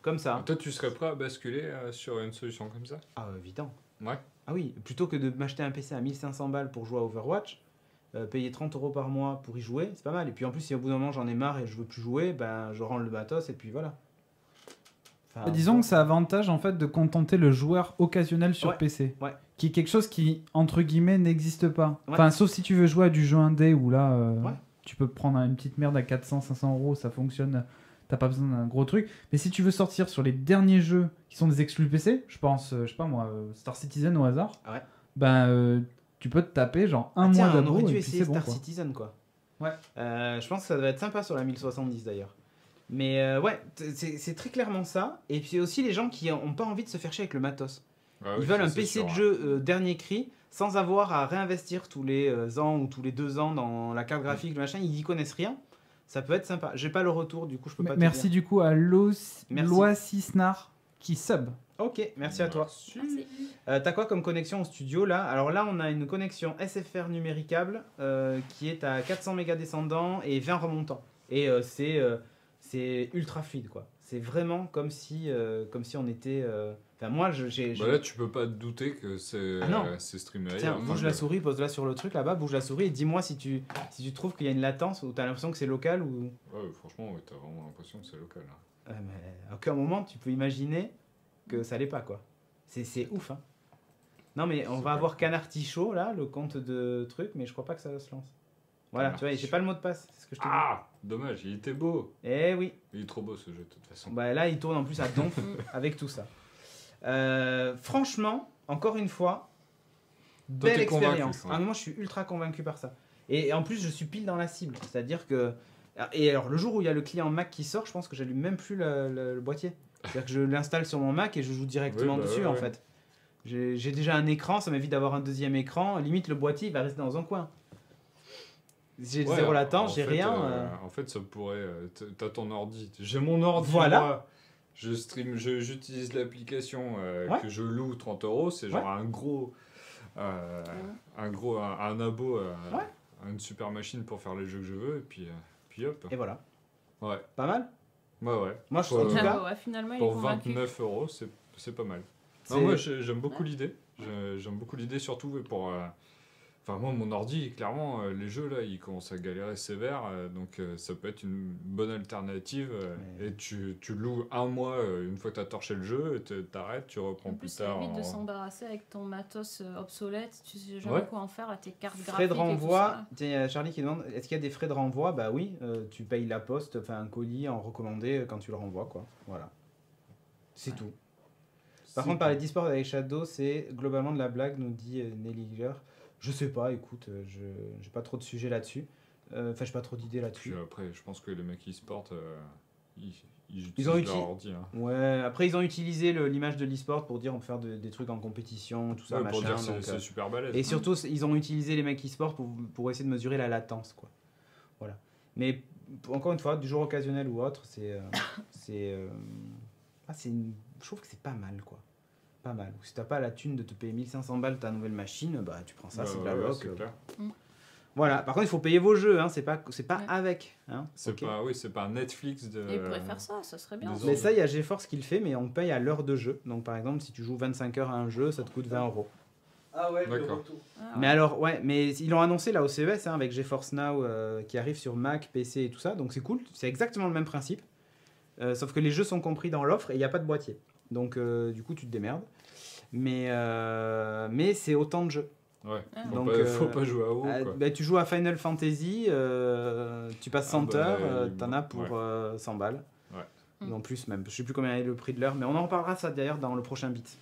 comme ça. Toi, tu serais prêt à basculer sur une solution comme ça? Ah, évident. Ouais. Ah oui, plutôt que de m'acheter un PC à 1500 balles pour jouer à Overwatch, payer 30 € par mois pour y jouer, c'est pas mal. Et puis en plus, si au bout d'un moment j'en ai marre et je veux plus jouer, ben je rends le matos et puis voilà. Enfin, Disons que ça a avantage en fait de contenter le joueur occasionnel sur Ouais, PC. ouais. Qui est quelque chose qui, entre guillemets, n'existe pas. Ouais. Enfin, sauf si tu veux jouer à du jeu indé où là, Ouais. tu peux prendre une petite merde à 400-500 €, ça fonctionne, t'as pas besoin d'un gros truc. Mais si tu veux sortir sur les derniers jeux qui sont des exclus PC, je pense, je sais pas moi, Star Citizen au hasard, Ouais. ben, tu peux te taper genre Ah, un tiens, mois on d'abo aurait et dû puis essayer c'est bon Star quoi. Citizen, quoi. Ouais. Je pense que ça doit être sympa sur la 1070 d'ailleurs. Mais ouais, c'est très clairement ça. Et puis aussi les gens qui ont pas envie de se faire chier avec le matos. Ah Ils oui, veulent ça, un c'est PC sûr, de ouais. jeu dernier cri sans avoir à réinvestir tous les ans ou tous les 2 ans dans la carte graphique, le machin. Ils y connaissent rien. Ça peut être sympa. J'ai pas le retour, du coup je peux pas te Merci dire. du coup à Merci. Loi Cisnar qui sub. Ok, merci à toi. Merci. T'as quoi comme connexion au studio là? Alors là, on a une connexion SFR numéricable qui est à 400 mégas descendants et 20 remontants. Et c'est ultra fluide quoi. C'est vraiment comme si on était. Enfin, moi, j'ai. Bah là, tu peux pas te douter que c'est Ah non. c'est streamé Tiens, ailleurs. bouge Enfin, la souris, pose-la sur le truc là-bas, bouge la souris et dis-moi si tu trouves qu'il y a une latence ou t'as l'impression que c'est local ou. Ouais, franchement, ouais, t'as vraiment l'impression que c'est local. Hein. Mais à aucun moment tu peux imaginer que ça l'est pas quoi. C'est ouf hein. Non mais on C'est va pas avoir cool. Canartichaud là, le compte de truc, mais je crois pas que ça se lance. Voilà, tu vois, j'ai Canartichaud. pas le mot de passe, c'est ce que je te dis. Ah, dommage, il était beau. Eh oui, Il est trop beau ce jeu de toute façon. bah là il tourne en plus à donf avec tout ça. Franchement, encore une fois, Toi, belle t'es convaincu, expérience. ouais. Ah, moi je suis ultra convaincu par ça. Et en plus je suis pile dans la cible, c'est-à-dire que... Et alors le jour où il y a le client Mac qui sort, je pense que j'allume même plus le boîtier. C'est-à-dire que je l'installe sur mon Mac et je joue directement Oui, bah dessus ouais, en ouais. fait. J'ai déjà un écran, ça m'évite d'avoir un deuxième écran. Limite le boîtier il va rester dans un coin. J'ai Ouais, zéro latence, en j'ai fait, rien. En fait, ça pourrait. T'as ton ordi. J'ai mon ordi. Voilà. Moi. Je stream, j'utilise l'application Ouais. que je loue 30 €. C'est genre un gros. Un abo à une super machine pour faire les jeux que je veux. Et puis hop. Et voilà. Ouais. Pas mal. Ouais. Moi je Pour, trouve en tout Ah cas, bah ouais, finalement, il est Pour convaincu. 29 €, c'est pas mal. c'est- Non, moi j'aime beaucoup l'idée. J'aime beaucoup l'idée surtout pour. Enfin, moi, mon ordi, clairement, les jeux là, ils commencent à galérer sévère. Donc, ça peut être une bonne alternative. Mais- Et tu loues un mois, une fois que tu as torché le jeu, t'arrêtes, tu reprends En plus plus, ça tard. évite de en- s'embarrasser avec ton matos obsolète. Tu sais jamais Ouais. quoi en faire à tes cartes graphiques. frais de et tout renvoi, ça. tiens, il y a Charlie qui demande est-ce qu'il y a des frais de renvoi? Bah oui, tu payes la poste, enfin un colis en recommandé quand tu le renvoies quoi. Voilà. C'est tout. Par contre, parler d'e-sport avec Shadow, c'est globalement de la blague, nous dit Nelly Giller. Je sais pas, écoute, j'ai pas trop de sujets là-dessus. Enfin, j'ai pas trop d'idées là-dessus. Puis après, je pense que les mecs qui se portent, ils Ils ont utilisent leur uti- ordi. Hein. Ouais, après ils ont utilisé l'image de l'e-sport pour dire on peut faire des trucs en compétition, tout ça, Ouais, machin. pour dire que donc, c'est super balèze. et surtout, ils ont utilisé les mecs e-sport pour essayer de mesurer la latence, quoi. Voilà. Mais encore une fois, du jour occasionnel ou autre, je trouve que c'est pas mal, quoi. Pas mal. Si t'as pas la thune de te payer 1500 balles ta nouvelle machine, bah tu prends ça, Ouais, c'est de ouais, la ouais, loc. c'est clair. Voilà. Par contre, il faut payer vos jeux, hein. C'est pas Ouais. avec, hein. C'est Ok. pas, oui, c'est pas un Netflix de. Et il pourrait faire ça, ça serait bien. des Mais autres. ça, il y a GeForce qui le fait, mais on paye à l'heure de jeu. Donc par exemple, si tu joues 25 heures à un jeu, ça te coûte 20 €. Ah ouais, le D'accord. retour. Ah, Mais ouais. alors, ouais, mais ils l'ont annoncé là au CES hein, avec GeForce Now qui arrive sur Mac, PC et tout ça, donc c'est cool, c'est exactement le même principe. Sauf que les jeux sont compris dans l'offre et il n'y a pas de boîtier. Donc du coup, tu te démerdes. Mais c'est autant de jeux. Ouais, Ah. faut, Donc, faut pas jouer à WoW, quoi. Bah, tu joues à Final Fantasy, tu passes 100 Ah bah, heures, t'en as pour 100 balles. Ouais. Et en plus même, je sais plus combien est le prix de l'heure, mais on en reparlera ça d'ailleurs dans le prochain beat.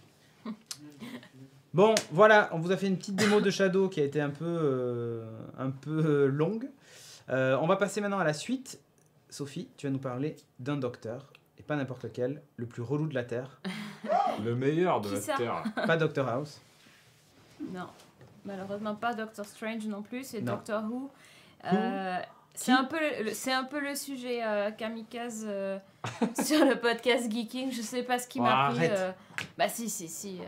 Bon, voilà, on vous a fait une petite démo de Shadow qui a été un peu longue. On va passer maintenant à la suite. Sophie, tu vas nous parler d'un docteur, et pas n'importe lequel, le plus relou de la Terre, Le meilleur de Qui la ça Terre. pas Doctor House. Non, malheureusement pas Doctor Strange non plus, c'est Non. Doctor Who. Qui C'est un peu le sujet kamikaze sur le podcast Geeking. Je sais pas ce qui Oh, m'a pris. arrête. Bah si.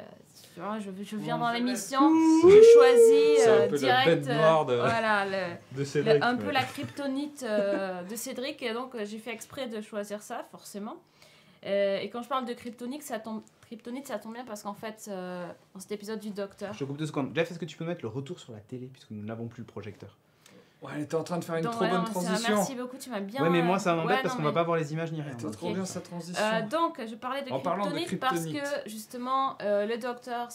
Tu vois, je viens Bon, dans je l'émission, vais- je choisis C'est un peu la direct. bête noire de- Voilà, De Cédric. un peu mais- la kryptonite de Cédric, et donc j'ai fait exprès de choisir ça, forcément. Et quand je parle de kryptonite, ça tombe bien parce qu'en fait, dans cet épisode du Docteur, Je te coupe 2 secondes. Jeff, est-ce que tu peux mettre le retour sur la télé, puisque nous n'avons plus le projecteur? Ouais, elle était en train de faire une donc, trop ouais, bonne non, transition. merci beaucoup, tu m'as bien. Ouais, mais moi ça m'embête ouais, parce non, qu'on va mais- pas voir les images ni rien. Elle était donc. trop Ok. bien sa transition. Donc, je parlais de En parlant de kryptonite parce kryptonite. que justement, le Docteur,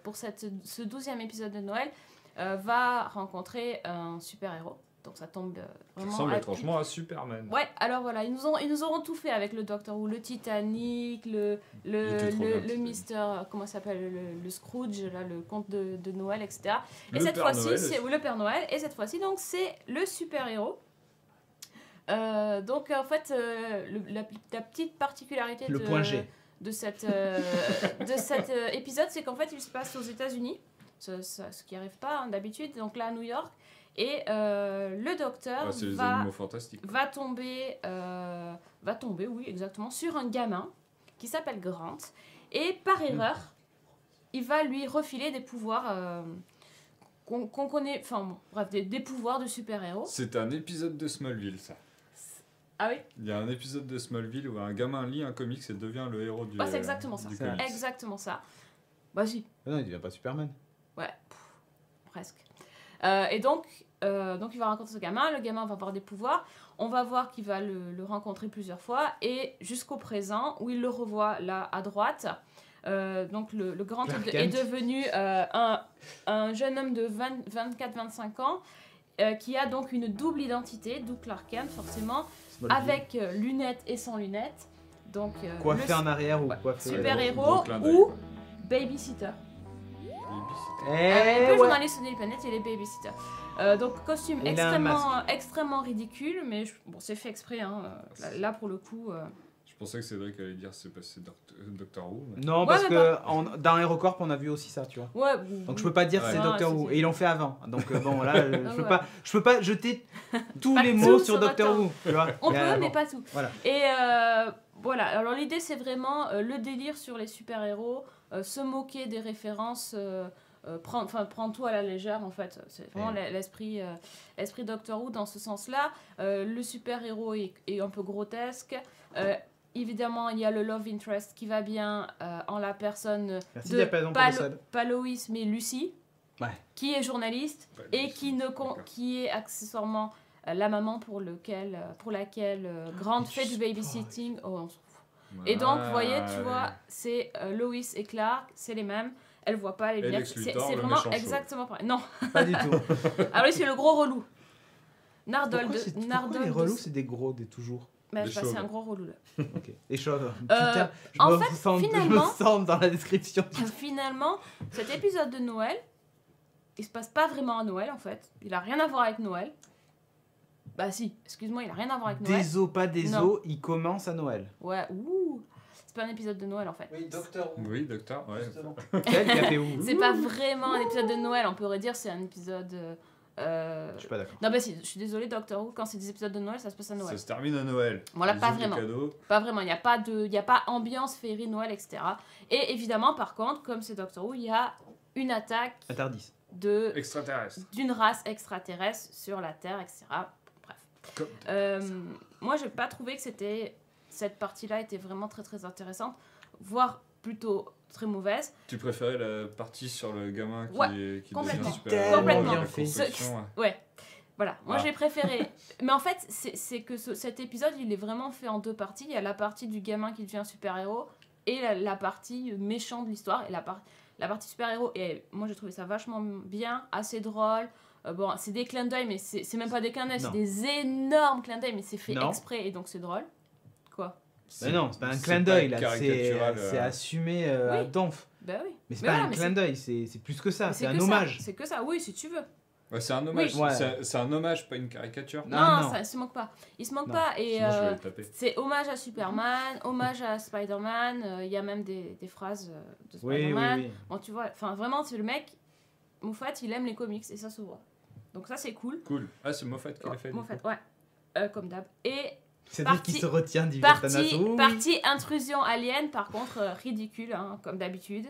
pour ce 12e épisode de Noël, va rencontrer un super-héros Donc ça tombe Ça vraiment... ressemble à- étrangement à Superman. Ouais, alors voilà, ils nous auront tout fait avec le Doctor Who, le Titanic, était trop bien, le Titanic. Mister, comment ça s'appelle, le Scrooge, là, le conte de Noël, etc. Et Le cette Père fois-ci, Noël c'est aussi. le Père Noël, et cette fois-ci, donc, c'est le super-héros. Donc, en fait, la petite particularité Le point G. de cet épisode, c'est qu'en fait, il se passe aux États-Unis, ce qui n'arrive pas hein, d'habitude, donc là à New York, et le docteur Ah, c'est les va animaux fantastiques. va tomber, oui, exactement, sur un gamin qui s'appelle Grant. Et par erreur, il va lui refiler des pouvoirs qu'on connaît, enfin, bon, bref, des pouvoirs de super-héros. C'est un épisode de Smallville, ça. Ah oui, Il y a un épisode de Smallville où un gamin lit un comics et devient le héros du. bah, c'est exactement ça. du C'est comics. Exactement ça. Bah si, Ah non, il devient pas Superman. ouais, presque. Et donc il va rencontrer ce gamin, le gamin va avoir des pouvoirs, on va voir qu'il va le rencontrer plusieurs fois, et jusqu'au présent, où il le revoit là à droite, donc le Grant Clark est Kent. devenu un jeune homme de 24-25 ans, qui a donc une double identité, d'où Clark Kent forcément, Smallville. avec lunettes et sans lunettes, donc Coiffé le en arrière ou ouais, coiffé... super-héros Gros clin d'œil, ou quoi. babysitter. Eh Un peu ouais. journaliste de Planet et les babysitters. Donc costume Il a un extrêmement ridicule, mais bon, c'est fait exprès. Hein. Là, pour le coup. Je pensais que Cédric allait dire c'est passé Doctor Who. Mais... Non, Ouais, parce mais que dans HeroCorp, on a vu aussi ça, tu vois. Ouais. Donc je peux pas dire Ouais. c'est Non, Doctor c'est- Who. Et ils l'ont fait avant. Donc bon, là, Ah je peux pas jeter tous Pas les tout mots sur sur Doctor Who, tu vois. On Mais, peut, mais bon. pas tout. Voilà. Et voilà. Alors l'idée, c'est vraiment le délire sur les super-héros, se moquer des références. Prendre tout à la légère en fait, c'est vraiment l'esprit Doctor Who dans ce sens-là. Le super-héros est un peu grotesque. Évidemment, il y a le love interest qui va bien en la personne Merci de Diapason pour le sub. pas Loïs mais Lucie, Ouais. qui est journaliste Pas et Lucie, qui d'accord. qui est accessoirement la maman pour laquelle Grant fait du babysitting. Oh, on s'en fout. Et donc, vous voyez, tu vois, c'est Lois et Clark, c'est les mêmes. Elle voit pas les Et lunettes. Lex C'est Luthor, le vraiment méchant exactement pareil. Non, Pas du tout. alors lui, c'est le gros relou. Nardole Pourquoi les relous, c'est des gros, des toujours. Mais Des c'est chauves. un gros relou là. Ok. Et chauve. Putain, en je me fait, sens, je me finalement- sens dans la description. Finalement, cet épisode de Noël, il se passe pas vraiment à Noël en fait. Il a rien à voir avec Noël. Bah si, excuse-moi, il a rien à voir avec Noël. Des os, pas des Non. os, il commence à Noël. Ouais, c'est pas un épisode de Noël en fait. Oui, Docteur Who. Oui, Docteur, ouais. Justement. C'est elle qui a fait où C'est pas vraiment un épisode de Noël, on pourrait dire c'est un épisode. Je suis pas d'accord. Non, bah si, je suis désolée, Doctor Who, quand c'est des épisodes de Noël, ça se passe à Noël. Ça se termine à Noël. Voilà, Ils pas ouvrent les vraiment. cadeaux. Pas vraiment, il n'y a pas ambiance féerie Noël, etc. Et évidemment, par contre, comme c'est Doctor Who, il y a une attaque Interdit. Extraterrestre. d'une race extraterrestre sur la Terre, etc. Bref. Comme- Moi, j'ai pas trouvé que cette partie-là était vraiment très très intéressante, voire plutôt très mauvaise. Tu préférais la partie sur le gamin qui, Ouais, qui complètement. devient super Tellement Complètement. bien fait. Ouais. Voilà, moi Ah. j'ai préféré. Mais en fait, c'est que cet épisode, il est vraiment fait en deux parties. Il y a la partie du gamin qui devient super-héros et la partie méchante de l'histoire. Et la partie super-héros, et moi j'ai trouvé ça vachement bien, assez drôle. Bon, c'est des clins d'œil, mais c'est même pas des clins d'œil, c'est Non. des énormes clins d'œil, mais c'est fait Non. exprès et donc c'est drôle. Quoi? Mais non, c'est pas un c'est clin pas d'œil là, caricatural, c'est assumé à Oui. donf. Bah oui. Mais c'est Mais pas voilà, un mais clin d'œil, c'est plus que ça, mais c'est un que ça, hommage. C'est que ça, oui, si tu veux. Ouais, c'est un hommage. Oui. Ouais. C'est un hommage, pas une caricature. Non, Non, non. ça il se moque pas. Il se moque Non, pas. Et Sinon, je vais le taper. c'est hommage à Superman, hommage à Spider-Man. Il y a même des phrases de Oui, oui, Spider-Man. oui. Bon, tu vois, enfin vraiment, c'est le mec. Moffat, il aime les comics et ça se voit. Donc ça, c'est cool. Cool. Ah, c'est Moffat qui l'a fait. du Moffat, coup. ouais. Comme d'hab. Et C'est lui qui Partie- se retient d'Iver Thanatos. Oui. partie intrusion alien, par contre, ridicule, hein, comme d'habitude.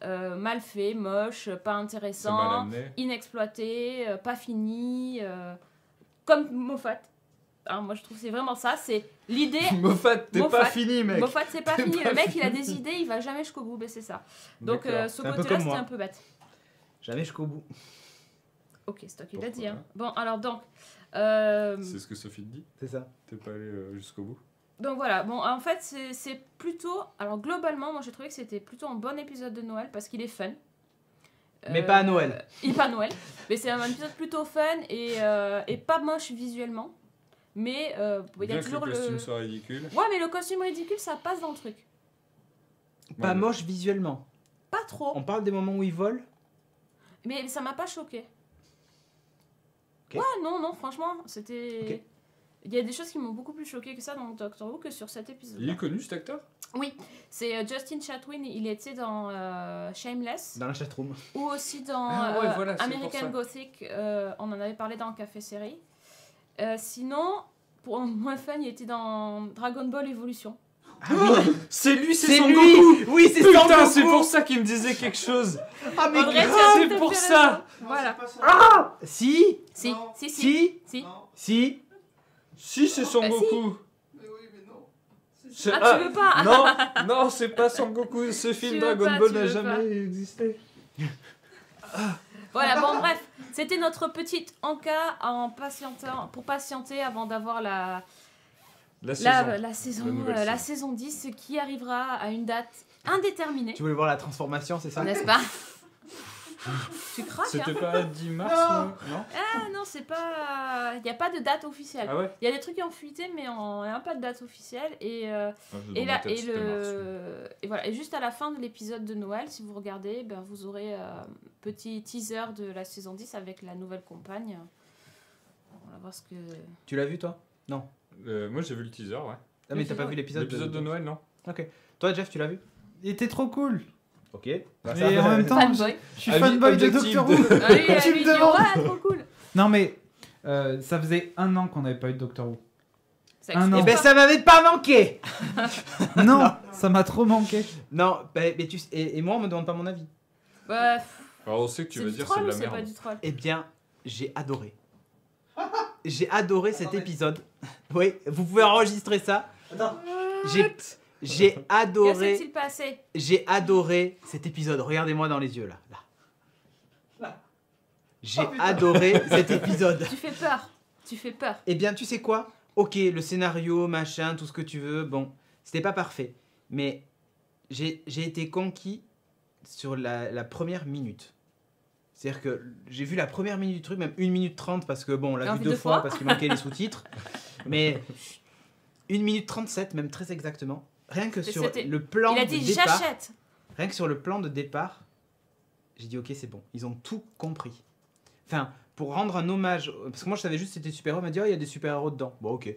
Mal fait, moche, pas C'est mal intéressant, amené. inexploité, pas fini. Comme Moffat. Hein, moi, je trouve que c'est vraiment ça. C'est l'idée. Moffat, t'es Moffat. pas fini, mec. Moffat, c'est pas T'es fini. pas Le mec, il a fini. des idées, il va jamais jusqu'au bout, mais c'est ça. Donc, D'accord. ce C'est un peu côté-là, comme c'était moi. un peu bête. Jamais jusqu'au bout. Ok, c'est toi qui l'as Pourquoi dit. Hein. Bon, alors donc. C'est ce que Sophie te dit. C'est ça. T'es pas allé jusqu'au bout. Donc voilà, bon, en fait, c'est plutôt. Alors, globalement, moi j'ai trouvé que c'était plutôt un bon épisode de Noël parce qu'il est fun. Mais pas à Noël. Et pas à Noël. Mais c'est un épisode plutôt fun et pas moche visuellement. Mais il y a toujours le costume soit ridicule. Ouais, mais le costume ridicule, ça passe dans le truc. Pas Ouais, moche visuellement. Pas trop. On parle des moments où ils volent. Mais ça m'a pas choqué. Ok. Ouais, non, franchement, c'était... Ok. Il y a des choses qui m'ont beaucoup plus choqué que ça dans Doctor Who que sur cet épisode. Il est connu cet acteur? Oui, c'est Justin Chatwin, il était dans Shameless, Dans la chatroom. ou aussi dans Ah ouais, voilà, c'est American pour ça. Gothic, on en avait parlé dans Café Série. Sinon, pour moins fun, il était dans Dragon Ball Evolution. Ah oui, C'est lui, c'est Son lui. Goku. Oui, c'est Putain, Sangoku. c'est pour ça qu'il me disait quelque chose. Ah mais En vrai, grave. tu as tout c'est à pour fait ça. raison. Voilà. Ah si, Si, si, si. si. Si, c'est Son Bah, Goku. C'est- Ah, tu veux pas? Non, c'est pas Son Goku. Ce film veux Dragon pas, Ball tu n'a veux jamais existé. Voilà, bon bref, c'était notre petite encas pour patienter avant d'avoir la nouvelle saison 10 qui arrivera à une date indéterminée, Tu voulais voir la transformation, c'est ça? n'est-ce pas? Tu craques, hein? C'était pas 10 mars, non? Ah non, c'est pas... Il n'y a pas de date officielle. Ah ouais? Il y a des trucs qui ont fuité, mais on n'a pas de date officielle. Et Et là, et voilà. Et juste à la fin de l'épisode de Noël, si vous regardez, ben, vous aurez un petit teaser de la saison 10 avec la nouvelle compagne. On va voir ce que... Tu l'as vu toi? Non. Moi j'ai vu le teaser, ouais. Ah mais t'as pas vu l'épisode L'épisode de Noël, non? Ok. Toi Jeff, tu l'as vu? Il était trop cool. Ok. Mais en même temps, Fanboy. je suis Avis fanboy de objectif Doctor de- Who. Ah oui, Tu lui me dit, demandes. ouais, trop cool. Non mais ça faisait 1 an qu'on n'avait pas eu de Doctor Who. Ça Un an. Eh ben ça m'avait pas manqué. Non, ça m'a trop manqué. Non, mais tu et moi on me demande pas mon avis. Ouais, Alors on sait que tu c'est vas du dire c'est troll de ou la c'est pas merde. du troll? Eh bien, j'ai adoré. J'ai adoré cet épisode. Oui, vous pouvez enregistrer ça. Attends. J'ai Que adoré. s'est-il passé? J'ai adoré cet épisode. Regardez-moi dans les yeux là. Là. J'ai Oh, putain. adoré cet épisode. Tu fais peur. Tu fais peur. Eh bien, tu sais quoi? Ok, le scénario, machin, tout ce que tu veux, bon, c'était pas parfait. Mais j'ai été conquis sur la première minute. C'est-à-dire que j'ai vu la première minute du truc, même 1 minute 30, parce que bon, on l'a vu 2 fois, parce qu'il manquait les sous-titres. Mais 1 minute 37, même très exactement. Rien que sur C'était- le plan Il a de dit départ. j'achète. Rien que sur le plan de départ, j'ai dit ok, c'est bon, ils ont tout compris. Enfin, pour rendre un hommage, parce que moi je savais juste que c'était super-héros, il m'a dit oh, il y a des super-héros dedans. Bon, ok.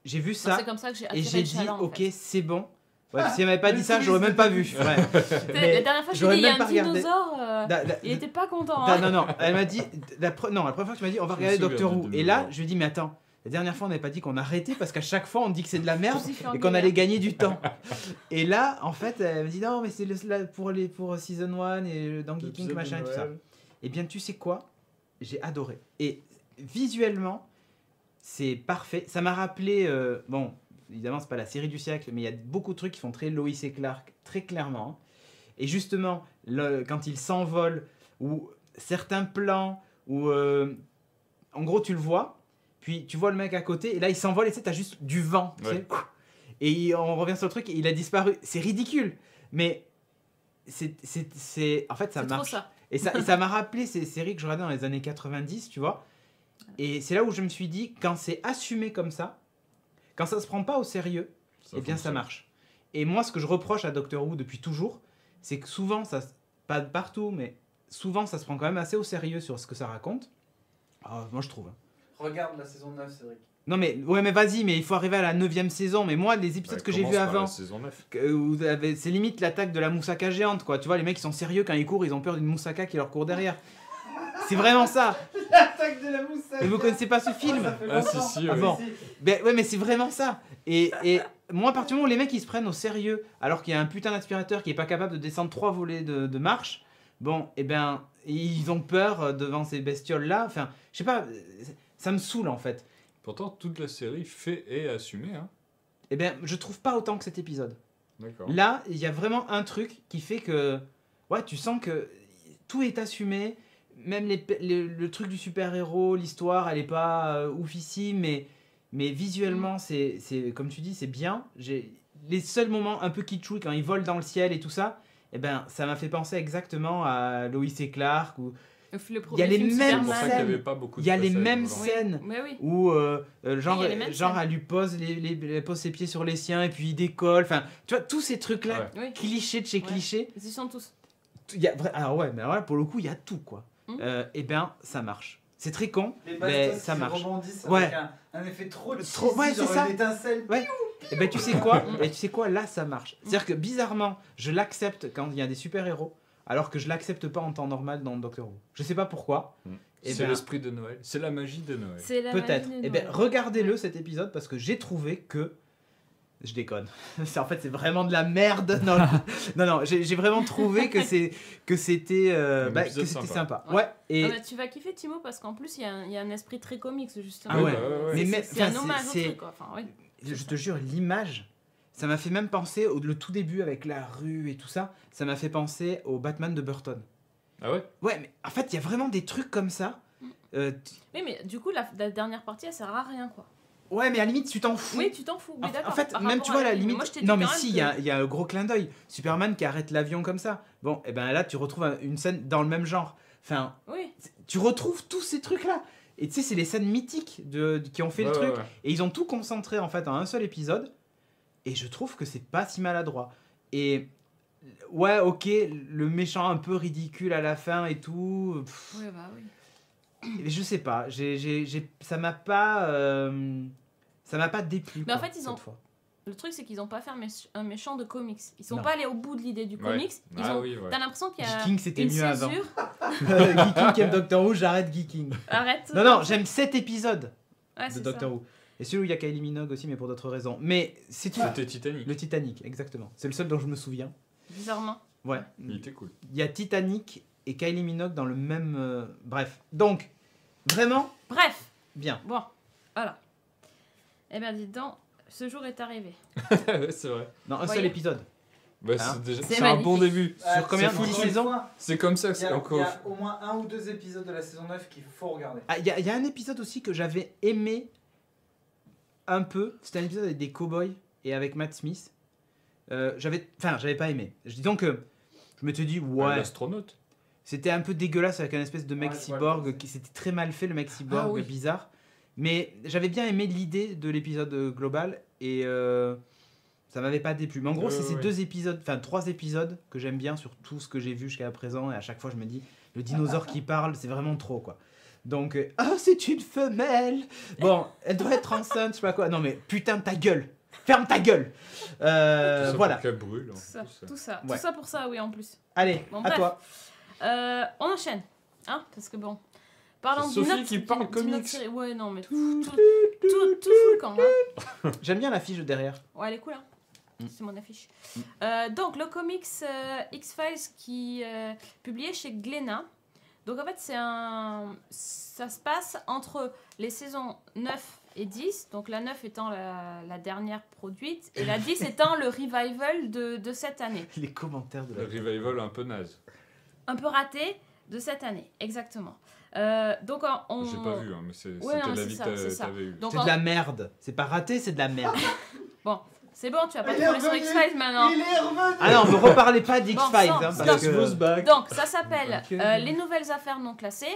J'ai vu ça C'est comme ça que j'ai et attiré j'ai le dit chaland, en ok, fait. c'est bon. Ouais, si elle m'avait pas dit ça, j'aurais même pas vu. Ouais. La dernière fois, je j'aurais lui ai dit, il y a même pas un regardé. dinosaure. Da- Il était pas content. hein. non, non, elle m'a dit. La première fois que tu m'as dit on va Je me regarder souviens Doctor du Who. Et dinosaure. là, je lui ai dit mais attends, la dernière fois on n'avait pas dit qu'on arrêtait parce qu'à chaque fois on dit que c'est de la merde Je me suis fait et qu'on engueuler. allait gagner du temps. Et là, en fait, elle me dit non, mais c'est pour Season 1 et Donkey King, L'épisode machin de et tout ça. Noël. Eh bien, tu sais quoi? J'ai adoré. Et visuellement, c'est parfait. Ça m'a rappelé, bon, évidemment, c'est pas la série du siècle, mais il y a beaucoup de trucs qui font très Lois et Clark, très clairement. Et justement, quand ils s'envolent, ou certains plans, où en gros, tu le vois, puis tu vois le mec à côté, et là, il s'envole, et tu sais, t'as juste du vent. Tu Ouais. sais. Et on revient sur le truc, et il a disparu. C'est ridicule, mais en fait, ça C'est trop marche. ça. Et ça m'a rappelé ces séries que je regardais dans les années 90, tu vois. Et c'est là où je me suis dit, quand c'est assumé comme ça, quand ça se prend pas au sérieux, eh bien ça fonctionne. marche. Et moi, ce que je reproche à Doctor Who depuis toujours, c'est que souvent, pas partout, mais souvent, ça se prend quand même assez au sérieux sur ce que ça raconte. Ah, moi, je trouve. hein. Regarde la saison 9, Cédric. Non, mais ouais, mais vas-y, mais il faut arriver à la 9e saison. Mais moi, les épisodes Ouais, que j'ai commence vus par la avant, saison 9. c'est limite l'attaque de la moussaka géante, quoi. Tu vois, les mecs, ils sont sérieux quand ils courent, ils ont peur d'une moussaka qui leur court derrière. C'est vraiment ça. L'attaque de la moussaka. Et vous connaissez pas ce film? Ça fait Ah, si, longtemps. si, Ah ouais. bon. Si. Ben ouais, mais c'est vraiment ça. Et moi, à partir du moment où les mecs ils se prennent au sérieux, alors qu'il y a un putain d'aspirateur qui est pas capable de descendre 3 volets de marche, bon, et ben ils ont peur devant ces bestioles là. Enfin, je sais pas, ça me saoule en fait. Pourtant, toute la série fait et assumée. Hein. Et ben, je trouve pas autant que cet épisode. D'accord. Là, il y a vraiment un truc qui fait que, ouais, tu sens que tout est assumé. Même le truc du super-héros, l'histoire, elle est pas oufissime, mais visuellement, c'est comme tu dis, c'est bien. Les seuls moments un peu kitschou, quand ils volent dans le ciel et tout ça, eh ben, ça m'a fait penser exactement à Lois et Clark, ou Le Il y a les film mêmes C'est pour ça qu'il n'y scènes. avait pas beaucoup de il y a les passages mêmes volants. scènes Mais oui. où genre, il y a les mêmes genre scènes. elle lui pose, elle pose ses pieds sur les siens et puis il décolle. Enfin, tu vois, tous ces trucs-là, Ouais. Oui. clichés de chez Ouais. clichés. Ils y sont tous. Alors ouais, mais alors là, pour le coup, il y a tout, quoi. Mhm. Eh ben, ça marche. C'est très con, Les mais bastos ça qui marche. rebondissent Ouais. avec un effet trop cheesy, Ouais, c'est genre ça. une étincelle. Et ben tu sais quoi Et tu sais quoi, là ça marche. C'est-à-dire que bizarrement, je l'accepte quand il y a des super-héros, alors que je l'accepte pas en temps normal dans Doctor Who. Je sais pas pourquoi. Eh C'est ben, l'esprit de Noël. C'est la magie de Noël. C'est la peut-être. magie de Eh ben Noël. regardez-le cet épisode parce que j'ai trouvé que je déconne. En fait, c'est vraiment de la merde. Non, non, j'ai vraiment trouvé que c'était Un épisode sympa. Ouais. Ouais. Et Ah bah, tu vas kiffer Timo parce qu'en plus il y a un esprit très comics justement. Ah ouais. Mais Mais C'est un enfin, hommage c'est- au truc quoi. Enfin, oui. je te jure, l'image, ça m'a fait même penser au le tout début avec la rue et tout ça. Ça m'a fait penser au Batman de Burton. Ah ouais. Ouais, mais en fait, il y a vraiment des trucs comme ça. Oui mais du coup la dernière partie elle sert à rien quoi. Ouais, mais à la limite, tu t'en fous. Oui tu t'en fous. Oui, En d'accord. fait, Par même rapport tu vois, à la film. limite. Moi, je t'ai dit Non, mais quand même si, il que- y a un gros clin d'œil. Superman qui arrête l'avion comme ça. Bon, et ben là, tu retrouves une scène dans le même genre. Enfin, Oui. tu retrouves tous ces trucs-là. Et tu sais, c'est les scènes mythiques qui ont fait le Ouais, truc. ouais, ouais. Et ils ont tout concentré en fait en un seul épisode. Et je trouve que c'est pas si maladroit. Et ouais, ok, le méchant un peu ridicule à la fin et tout. Pff, Oui bah oui. je sais pas. Ça m'a pas. Ça m'a pas déplu. Mais en quoi, fait, ils cette ont- fois. Le truc c'est qu'ils ont pas fait un méchant de comics. Ils sont Non. pas allés au bout de l'idée du Ouais. comics. Ils Ah ont. oui, ouais. T'as l'impression qu'il y a Geeking, c'était une mieux avant. césure. Geeking qui aime Doctor Who, j'arrête Geeking. Arrête. Non, non, j'aime 7 épisodes Ouais, de c'est Doctor ça. Who. Et celui où il y a Kylie Minogue aussi, mais pour d'autres raisons. Mais c'est tout. C'était Titanic. Le Titanic, exactement. C'est le seul dont je me souviens. Bizarrement. Ouais. Il était cool. Il y a Titanic et Kylie Minogue dans le même. Bref. Donc, vraiment, Bref. bien. Bon. Voilà. Eh bien dis donc, ce jour est arrivé. Ouais, c'est vrai. Non, un Voyez. seul épisode. Bah, Hein c'est déjà- C'est c'est un bon magnifique. début. Sur combien c'est de fou. 10 saisons C'est comme ça que Il y c'est a encore. au moins 1 ou 2 épisodes de la saison 9 qu'il faut regarder. Ah, il y a un épisode aussi que j'avais aimé un peu. C'était un épisode avec des cowboys et avec Matt Smith. J'avais pas aimé. Disons que je m'étais dit, ouais, L'astronaute. c'était un peu dégueulasse avec un espèce de mec Ouais, je vois cyborg le concept. qui c'était très mal fait, le mec cyborg Ah oui. bizarre. Mais j'avais bien aimé l'idée de l'épisode global et ça m'avait pas déplu. Mais en gros, Ouais, c'est ces ouais. 2 épisodes, enfin 3 épisodes que j'aime bien sur tout ce que j'ai vu jusqu'à présent. Et à chaque fois, je me dis, le dinosaure qui parle, c'est vraiment trop quoi. Donc, ah, c'est une femelle. Bon, elle doit être enceinte, je sais pas quoi. Non mais putain, ta gueule. Ferme ta gueule. Tout ça pour Voilà. qu'elle brûle. En Tout ça. plus. Tout ça. Ouais. Tout ça pour ça, oui, en plus. Allez, Bon, à bref. toi. On enchaîne. Hein, parce que bon. Parlons C'est d'une Sophie autre- qui parle d'une autre comics. série. Ouais, non, mais tout fout le camp, hein. J'aime bien l'affiche derrière. Ouais, elle est cool, hein. Mm. C'est mon affiche. Donc, le comics X-Files qui est publié chez Glénat. Donc, en fait, ça se passe entre les saisons 9 et 10. Donc, la 9 étant la dernière produite et la 10 étant le revival de cette année. Les commentaires de Le la. revival un peu naze. Un peu raté de cette année, exactement. Donc, on... J'ai pas vu, hein, mais Ouais, non, c'était mais l'avis c'est que ça, c'est ça. t'avais eu. Donc, C'est de la merde. C'est pas raté, c'est de la merde. c'est bon, tu vas pas Il est trouver sur revenu. X-Files maintenant. Il est revenu. Ah non, ne reparlez pas d'X-Files. Bon, hein, stop, parce stop. que... back. Donc, ça s'appelle Ok. Les nouvelles affaires non classées.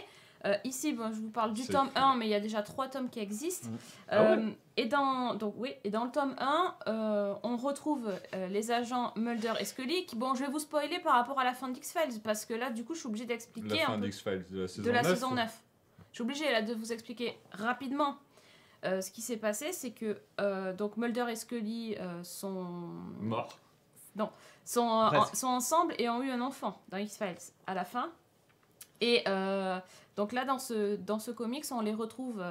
Ici, bon, je vous parle du C'est tome cool. 1, mais il y a déjà 3 tomes qui existent. Ah ouais. Et dans le tome 1, on retrouve les agents Mulder et Scully. Bon, je vais vous spoiler par rapport à la fin d'X-Files, parce que là, du coup, je suis obligée La d'expliquer fin un peu d'X-Files de la saison de la 9. saison 9. Je suis obligée là, de vous expliquer rapidement ce qui s'est passé. C'est que donc Mulder et Scully sont Mort. Presque. sont ensemble et ont eu un enfant dans X-Files à la fin. Et donc là, dans ce comics, on les retrouve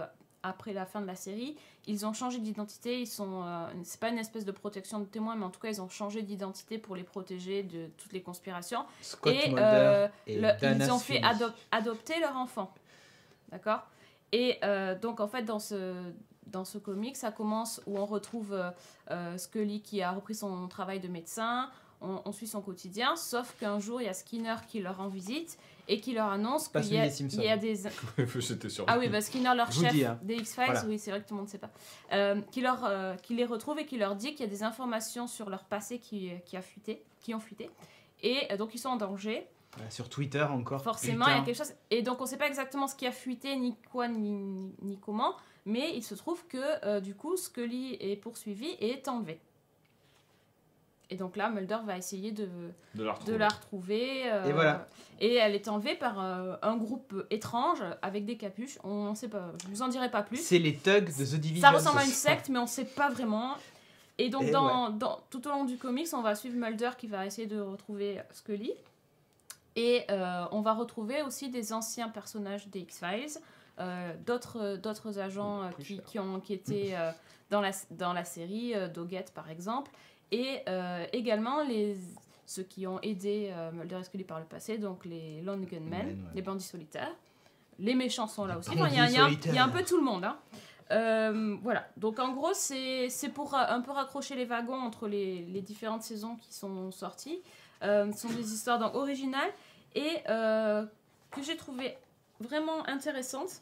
après la fin de la série. Ils ont changé d'identité. C'est pas une espèce de protection de témoins, mais en tout cas, ils ont changé d'identité pour les protéger de toutes les conspirations. Scott Et, Mulder et Dana ils ont fait Scully. adopter leur enfant. D'accord. Et donc, en fait, dans ce comic, ça commence où on retrouve Scully qui a repris son travail de médecin. On suit son quotidien, sauf qu'un jour, il y a Skinner qui leur rend visite et qui leur annonce Pas qu'il celui y a, des Simpsons. il y a des... J'étais sûr. Ah oui, bah Skinner, leur Je vous chef dis, hein. des X-Files, Voilà. oui, c'est vrai que tout le monde ne sait pas, qui les retrouve et qui leur dit qu'il y a des informations sur leur passé qui ont fuité. Et donc ils sont en danger. Sur Twitter encore. Forcément, putain. il y a quelque chose. Et donc on ne sait pas exactement ce qui a fuité, ni quoi, ni comment. Mais il se trouve que du coup, Scully est poursuivi et est enlevé. Et donc là, Mulder va essayer de la retrouver. Et voilà. Et elle est enlevée par un groupe étrange avec des capuches. On ne sait pas. Je vous en dirai pas plus. C'est les thugs de The Division. Ça ressemble à une secte, mais on ne sait pas vraiment. Et donc, Et tout au long du comics, on va suivre Mulder qui va essayer de retrouver Scully. Et on va retrouver aussi des anciens personnages des X-Files, d'autres agents qui étaient dans la série, Doggett par exemple, et également ceux qui ont aidé Mulder et Scully par le passé, donc les Lone Gunmen, les bandits solitaires. Les méchants sont là aussi. Enfin, il y a un peu tout le monde. Hein. Voilà. Donc en gros, c'est pour un peu raccrocher les wagons entre les différentes saisons qui sont sorties. Ce sont des histoires donc, originales et que j'ai trouvé vraiment intéressantes.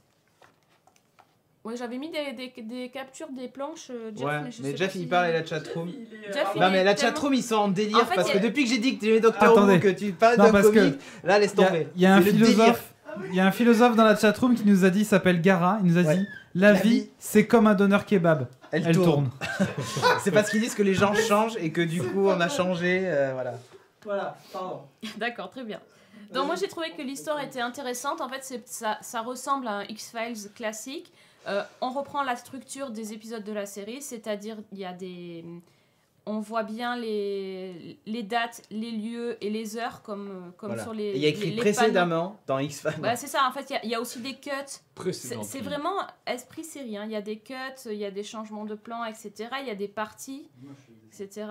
Ouais, j'avais mis des captures des planches, Jeff, Ouais, mais je mais sais Jeff pas il si- parle et la chatroom. Jeff, il Non est mais la tellement- chatroom ils sont en délire En fait, parce il que y a- depuis que j'ai dit que tu aimais Doctor Who, Attendez. que tu parles Non, d'un parce que comic, là laisse tomber. Il y a un C'est le délire. philosophe. Il y a un philosophe dans la chatroom qui nous a dit, il s'appelle Gara, il nous a Ouais. dit la La vie vie, c'est comme un donneur kebab, elle tourne. C'est parce qu'ils disent que les gens changent et que du coup on a changé, voilà. Voilà, pardon. D'accord, très bien. Donc moi j'ai trouvé que l'histoire était intéressante. En fait, ça ressemble à un X-Files classique. On reprend la structure des épisodes de la série, c'est-à-dire il y a on voit bien les dates, les lieux et les heures comme Voilà. sur les. Et il y a écrit les précédemment dans X-Files. Voilà, c'est ça. En fait, il y a aussi des cuts. Précédent. C'est vraiment esprit série. Hein. Il y a des cuts, il y a des changements de plan, etc. Il y a des parties, etc.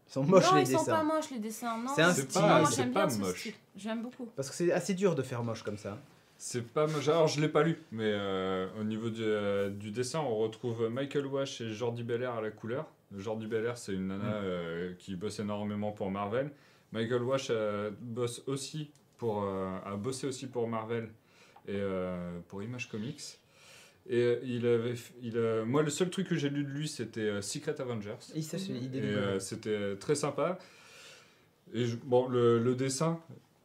Ils sont moches non, les ils sont dessins. pas moches les dessins. Non, C'est un C'est style. pas- moi, c'est j'aime pas bien ce moche. style. J'aime beaucoup. Parce que c'est assez dur de faire moche comme ça. C'est pas moche. Alors, je l'ai pas lu, mais au niveau du dessin, on retrouve Michael Wash et Jordi Belair à la couleur. Jordi Belair, c'est une nana qui bosse énormément pour Marvel. Michael Wash a bossé aussi pour Marvel et pour Image Comics. Et moi, le seul truc que j'ai lu de lui, c'était Secret Avengers. Il Et c'était très sympa. Et bon, le dessin,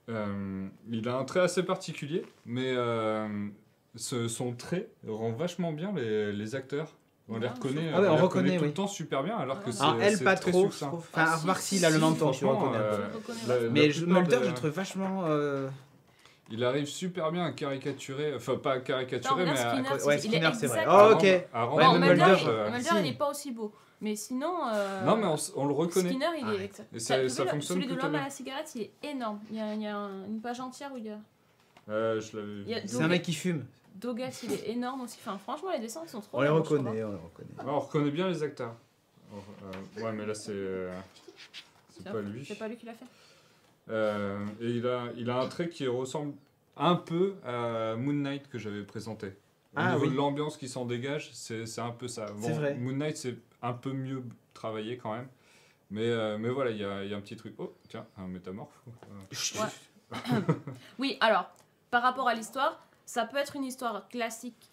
il a un trait assez particulier, mais son trait rend vachement bien les acteurs. On les Ah, reconnaît, Ah ouais, on les reconnaît, tout oui. le temps super bien, alors que c'est Un elle c'est pas très trop, je succinct. trouve. Enfin, Ah, si, remarque si, s'il a le si, menton, tu franchement, reconnais. Je reconnais la Mais plupart Mulder, des- je le trouve vachement. Il arrive super bien à caricaturer, enfin pas à caricaturer, Non, mais là, à, Skinner, Ouais, il est Skinner, c'est vrai. exact. Oh, ok. à rendre Ouais, Bon, mais Mulder, Mulder, Mulder, si. il n'est pas aussi beau. Mais sinon. Non, mais on le reconnaît. Skinner, il est Arrête. exact. Et ça T'as vu fonctionne celui de plutôt l'homme bien. à la cigarette, il est énorme. Il y a une page entière où il y a. Je l'avais Il y a vu. C'est un mec qui fume. Doggett, il est énorme aussi. Enfin, franchement, les dessins sont trop On les bien, je trouve, reconnaît, hein. on les reconnaît. Ouais, on reconnaît bien les acteurs. Ouais, mais là, c'est pas lui. C'est pas lui qui l'a fait. Et il a un trait qui ressemble un peu à Moon Knight que j'avais présenté. Au Ah, niveau oui. de l'ambiance qui s'en dégage, c'est un peu ça. C'est vrai. Moon Knight, c'est un peu mieux travaillé quand même. Mais voilà, il y a un petit truc. Oh, tiens, un métamorphe. Ouais. Oui, alors, par rapport à l'histoire, ça peut être une histoire classique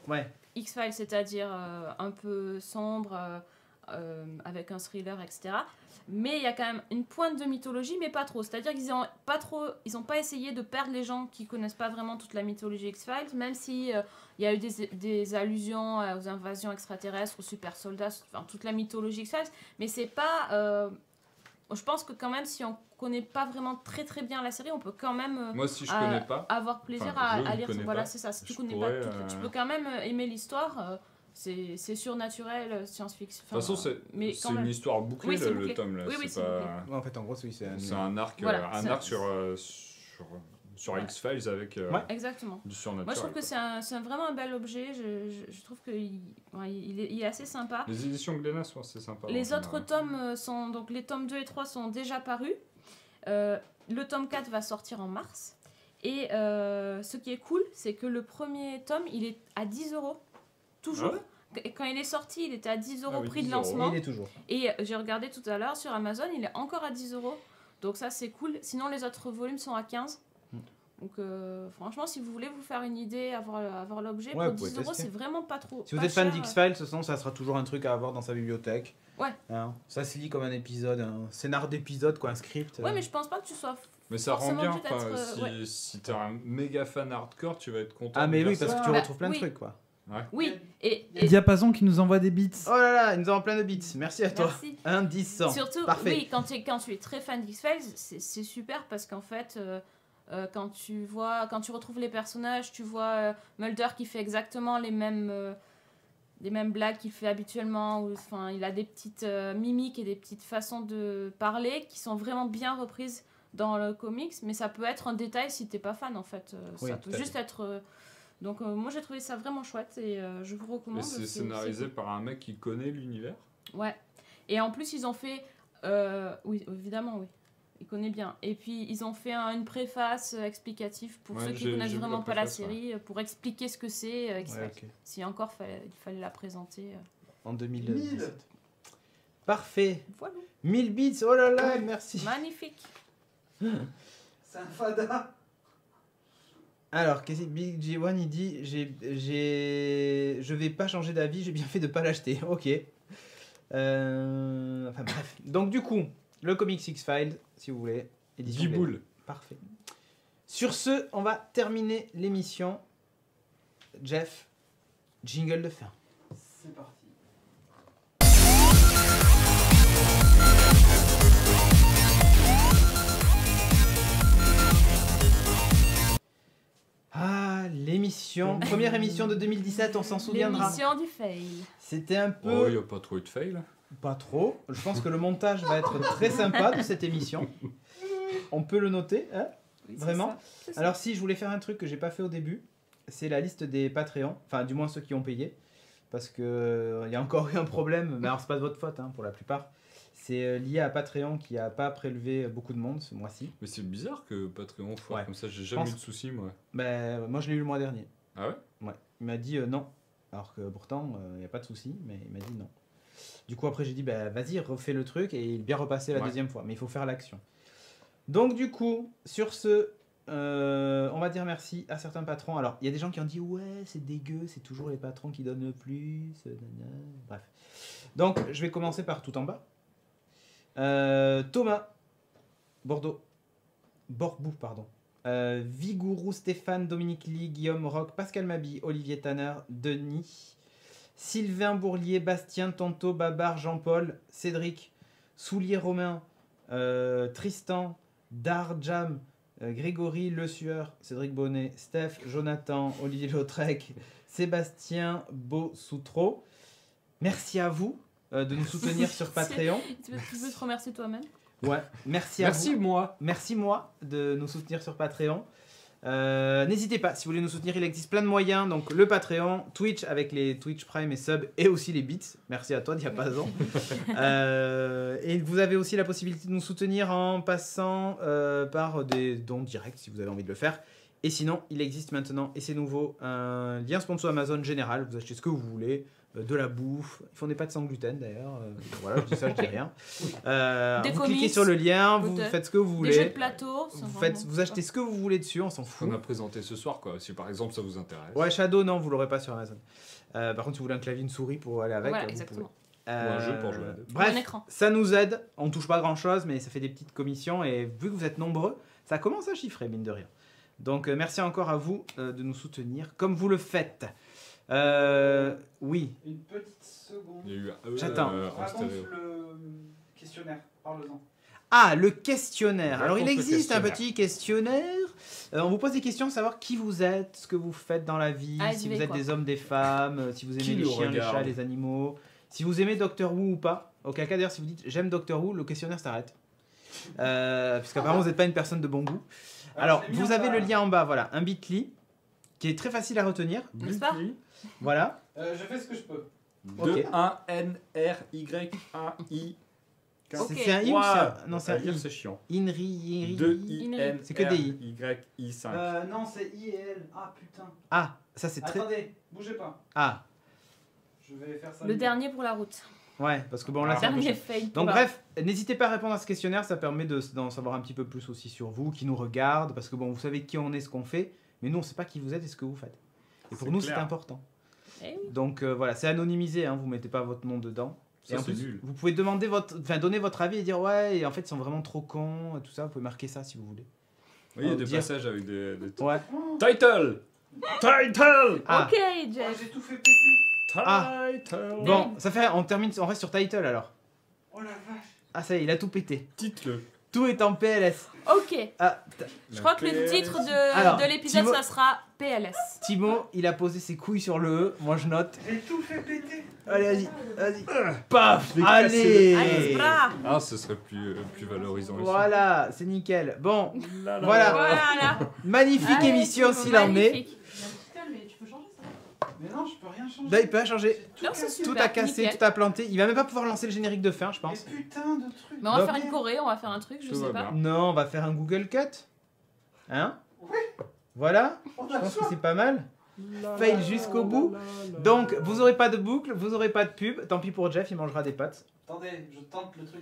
Ouais. X-Files, c'est-à-dire un peu sombre, avec un thriller, etc. Mais il y a quand même une pointe de mythologie, mais pas trop. C'est-à-dire qu'ils ont pas essayé de perdre les gens qui connaissent pas vraiment toute la mythologie X-Files, même si il y a eu des allusions aux invasions extraterrestres, aux super soldats, enfin toute la mythologie X-Files. Mais c'est pas. Je pense que quand même, si on connaît pas vraiment très très bien la série, on peut quand même Moi, si je connais pas, avoir plaisir Enfin, je à ne lire. connais Voilà, pas. c'est ça. Si tu Je connais pourrais, pas tout, tu peux quand même aimer l'histoire. C'est surnaturel, science-fiction. de toute façon, mais c'est quand même. une histoire bouclée, Oui, c'est le bouclé. tome là. Oui, oui, c'est c'est pas... bouclé. Ouais, en fait, en gros, oui, c'est C'est un arc, Voilà, un c'est- arc sur Ouais. X-Files avec Ouais. Exactement. du surnaturel. Moi, je trouve que quoi. c'est vraiment un bel objet. Je trouve qu'il est assez sympa. Les éditions Glénat sont assez sympas. Les en autres général. tomes sont. Donc, les tomes 2 et 3 sont déjà parus. Le tome 4 va sortir en mars. Et ce qui est cool, c'est que le premier tome, il est à 10 €. Toujours. Et quand il est sorti, il était à 10 € Ah oui, prix 10 de €. lancement. Il est toujours. Et j'ai regardé tout à l'heure sur Amazon, il est encore à 10 €. Donc ça, c'est cool. Sinon, les autres volumes sont à 15. Donc franchement, si vous voulez vous faire une idée, avoir l'objet, Ouais, pour vous pouvez 10 euros, tester. c'est vraiment pas trop. Si vous pas êtes fan cher. d'X-Files, ce sens, ça sera toujours un truc à avoir dans sa bibliothèque. Ouais. Hein, ça se lit comme un épisode, un scénar d'épisode, quoi, un script. Ouais, mais je pense pas que tu sois. Mais ça rend Forcément bien, obligé d'être, enfin, ouais. si t'es un méga fan hardcore, tu vas être content. Ah, de mais lire oui, ça. parce que tu Bah, retrouves plein de oui. trucs, quoi. Oui, et Diapason qui nous envoie des beats. Oh là là, ils nous envoient plein de bits. Merci à toi. merci. 1, 10, 100. Surtout, Parfait. oui, quand tu es très fan d'X-Files, c'est super parce qu'en fait, quand tu retrouves les personnages, tu vois Mulder qui fait exactement les mêmes blagues qu'il fait habituellement. Enfin, il a des petites mimiques et des petites façons de parler qui sont vraiment bien reprises dans le comics, mais ça peut être un détail si t'es pas fan en fait. Oui, Ça tout peut à juste être. Donc moi j'ai trouvé ça vraiment chouette et je vous Mais recommande. c'est scénarisé par un mec qui connaît l'univers. Ouais. Et en plus, ils ont fait. Oui, évidemment, oui. Ils connaissent bien. Et puis, ils ont fait une préface explicative pour Ouais, ceux qui j'ai connaissent vu la vraiment pas la préface, ouais. série, pour expliquer ce que c'est. Ouais, ok. Si encore il fallait la présenter. En 2017. Parfait. Voilà. 1000 bits, oh là là, merci. Magnifique. C'est un fada. Alors, qu'est-ce que Big J1 il dit je vais pas changer d'avis, j'ai bien fait de pas l'acheter. Ok. Enfin bref. Donc du coup, le comics X-Files, si vous voulez. Édition Blade. Biboule. Parfait. Sur ce, on va terminer l'émission. Jeff, jingle de fin. C'est parti. Ah, l'émission. Première émission de 2017, on s'en souviendra. L'émission du fail. C'était un Oh, peu... il n'y a pas trop eu de fail. Pas trop. Je pense que le montage va être très sympa de cette émission. On peut le noter, hein? Oui, c'est Vraiment. ça, c'est ça. Alors si je voulais faire un truc que j'ai pas fait au début, c'est la liste des Patreons, enfin du moins ceux qui ont payé, parce que il y a encore eu un problème, mais alors c'est pas de votre faute hein, pour la plupart. C'est lié à Patreon qui a pas prélevé beaucoup de monde ce mois-ci. Mais c'est bizarre que Patreon foire Ouais. comme ça, j'ai jamais pense- eu de soucis moi. Ben moi je l'ai eu le mois dernier. Ah ouais? Ouais. Il m'a dit non, alors que pourtant il n'y a pas de souci, mais il m'a dit non. Du coup après j'ai dit bah vas-y refais le truc et il est bien repassé la Ouais. deuxième fois, mais il faut faire l'action. Donc du coup sur ce on va dire merci à certains patrons. Alors, il y a des gens qui ont dit ouais, c'est dégueu, c'est toujours les patrons qui donnent le plus. Nanana. Bref. Donc, je vais commencer par tout en bas. Thomas, Borbou, pardon. Vigourou, Stéphane, Dominique Lee, Guillaume Roch, Pascal Mabi, Olivier Tanner, Denis, Sylvain Bourlier, Bastien, Tonto, Babar, Jean-Paul, Cédric, Soulier Romain, Tristan, Darjam, Grégory Le Sueur, Cédric Bonnet, Steph, Jonathan, Olivier Lautrec, Sébastien Beausoutreau. Merci à vous de nous soutenir sur Patreon. Tu veux te remercier toi-même? Ouais, merci à Merci vous. moi. Merci moi de nous soutenir sur Patreon. N'hésitez pas, si vous voulez nous soutenir, il existe plein de moyens. Donc le Patreon, Twitch avec les Twitch Prime et Sub et aussi les bits. Merci à toi, Diapason. Et vous avez aussi la possibilité de nous soutenir en passant par des dons directs si vous avez envie de le faire. Et sinon, il existe maintenant, et c'est nouveau, un lien sponsor Amazon général. Vous achetez ce que vous voulez, de la bouffe. Ils font des pâtes sans gluten d'ailleurs. Voilà, je dis ça, je dis rien. Des vous comics, cliquez sur le lien, vous peut-être. faites ce que vous Des jeux de voulez. plateau. Vous achetez ce que vous voulez dessus, on s'en fout. On a présenté ce soir quoi, si par exemple ça vous intéresse. Ouais, Shadow, non, vous l'aurez pas sur Amazon. Par contre, si vous voulez un clavier, une souris pour aller avec, Voilà, vous exactement. pouvez. Ou un jeu pour jouer à deux. Bref, Un écran. ça nous aide. On touche pas grand chose, mais ça fait des petites commissions. Et vu que vous êtes nombreux, ça commence à chiffrer, mine de rien. Donc, merci encore à vous de nous soutenir comme vous le faites. Oui. Une petite seconde. Il y a eu J'attends. en Raconte stéréo. le questionnaire. Parle-en. Ah, le questionnaire. Alors, il Raconte le existe un questionnaire. petit questionnaire. On vous pose des questions, savoir qui vous êtes, ce que vous faites dans la vie, Ah, si SV, vous êtes quoi. des hommes, des femmes, si vous aimez Qui les nous chiens, les regarde. chats, les animaux, si vous aimez Doctor Who ou pas. Auquel cas, d'ailleurs, si vous dites j'aime Doctor Who, le questionnaire s'arrête. Puisqu'apparemment, vous n'êtes pas une personne de bon goût. Alors, je l'ai mis vous en avez bas, le lien en bas, voilà, un bit.ly qui est très facile à retenir. N'est-ce pas? Voilà. Je fais ce que je peux. 2-1-N-R-Y-A-I. C'est un I ou c'est un... Non, c'est un I. c'est chiant. Inri. 2-I-N. C'est que des I. Y-I-5. Non, c'est I et L. Ah putain. Ah, ça c'est très... Attendez, bougez pas. Ah, Je vais faire ça. Le dernier pour la route. Ouais, parce que bon, là, c'est un peu Dernier cher. fail. Donc bref, n'hésitez pas à répondre à ce questionnaire, ça permet d'en savoir un petit peu plus aussi sur vous, qui nous regarde, parce que bon, vous savez qui on est, ce qu'on fait, mais nous, on sait pas qui vous êtes et ce que vous faites. Et pour C'est nous, clair. c'est important. Eh oui. Donc voilà, c'est anonymisé, hein, vous mettez pas votre nom dedans. Ça, Et en c'est plus, nul. vous pouvez demander donner votre avis et dire ouais, et en fait, ils sont vraiment trop cons, et tout ça, vous pouvez marquer ça si vous voulez. Oui, il y a des dire- passages avec des... Ouais. Title. Title. Ah, Ok, Oh, Jeff. j'ai tout fait péter. Title. bon, ça fait, on reste sur Title alors. Oh la vache. Ah ça y est, il a tout pété. Dites-le. Tout est en PLS. Ok. Ah, Je crois que le titre Alors, de l'épisode, Timo- ça sera PLS. Timo, il a posé ses couilles sur le E, moi je note. J'ai tout fait péter. Allez, vas-y, vas-y. Paf, vais allez. Allez, bra. Ah, ce serait plus valorisant ici. Voilà, c'est nickel. Bon, Là, là, Voilà. Voilà. magnifique Allez, émission Timo, s'il en est. magnifique. Mais tu peux changer ça. Mais non, je peux rien changer. Là, il peut changer. Non, c'est Tout super. a cassé, nickel. tout a planté. Il va même pas pouvoir lancer le générique de fin, je pense. Mais putain de trucs. Mais on va Donc- faire une choré, on va faire un truc, je Tout sais va pas. bien. Non, on va faire un Google Cut. Hein Oui. Voilà, On je a pense que soif. c'est pas mal. Fail jusqu'au bout. Donc, vous aurez pas de boucle, vous aurez pas de pub. Tant pis pour Jeff, il mangera des pâtes. Attendez, je tente le truc.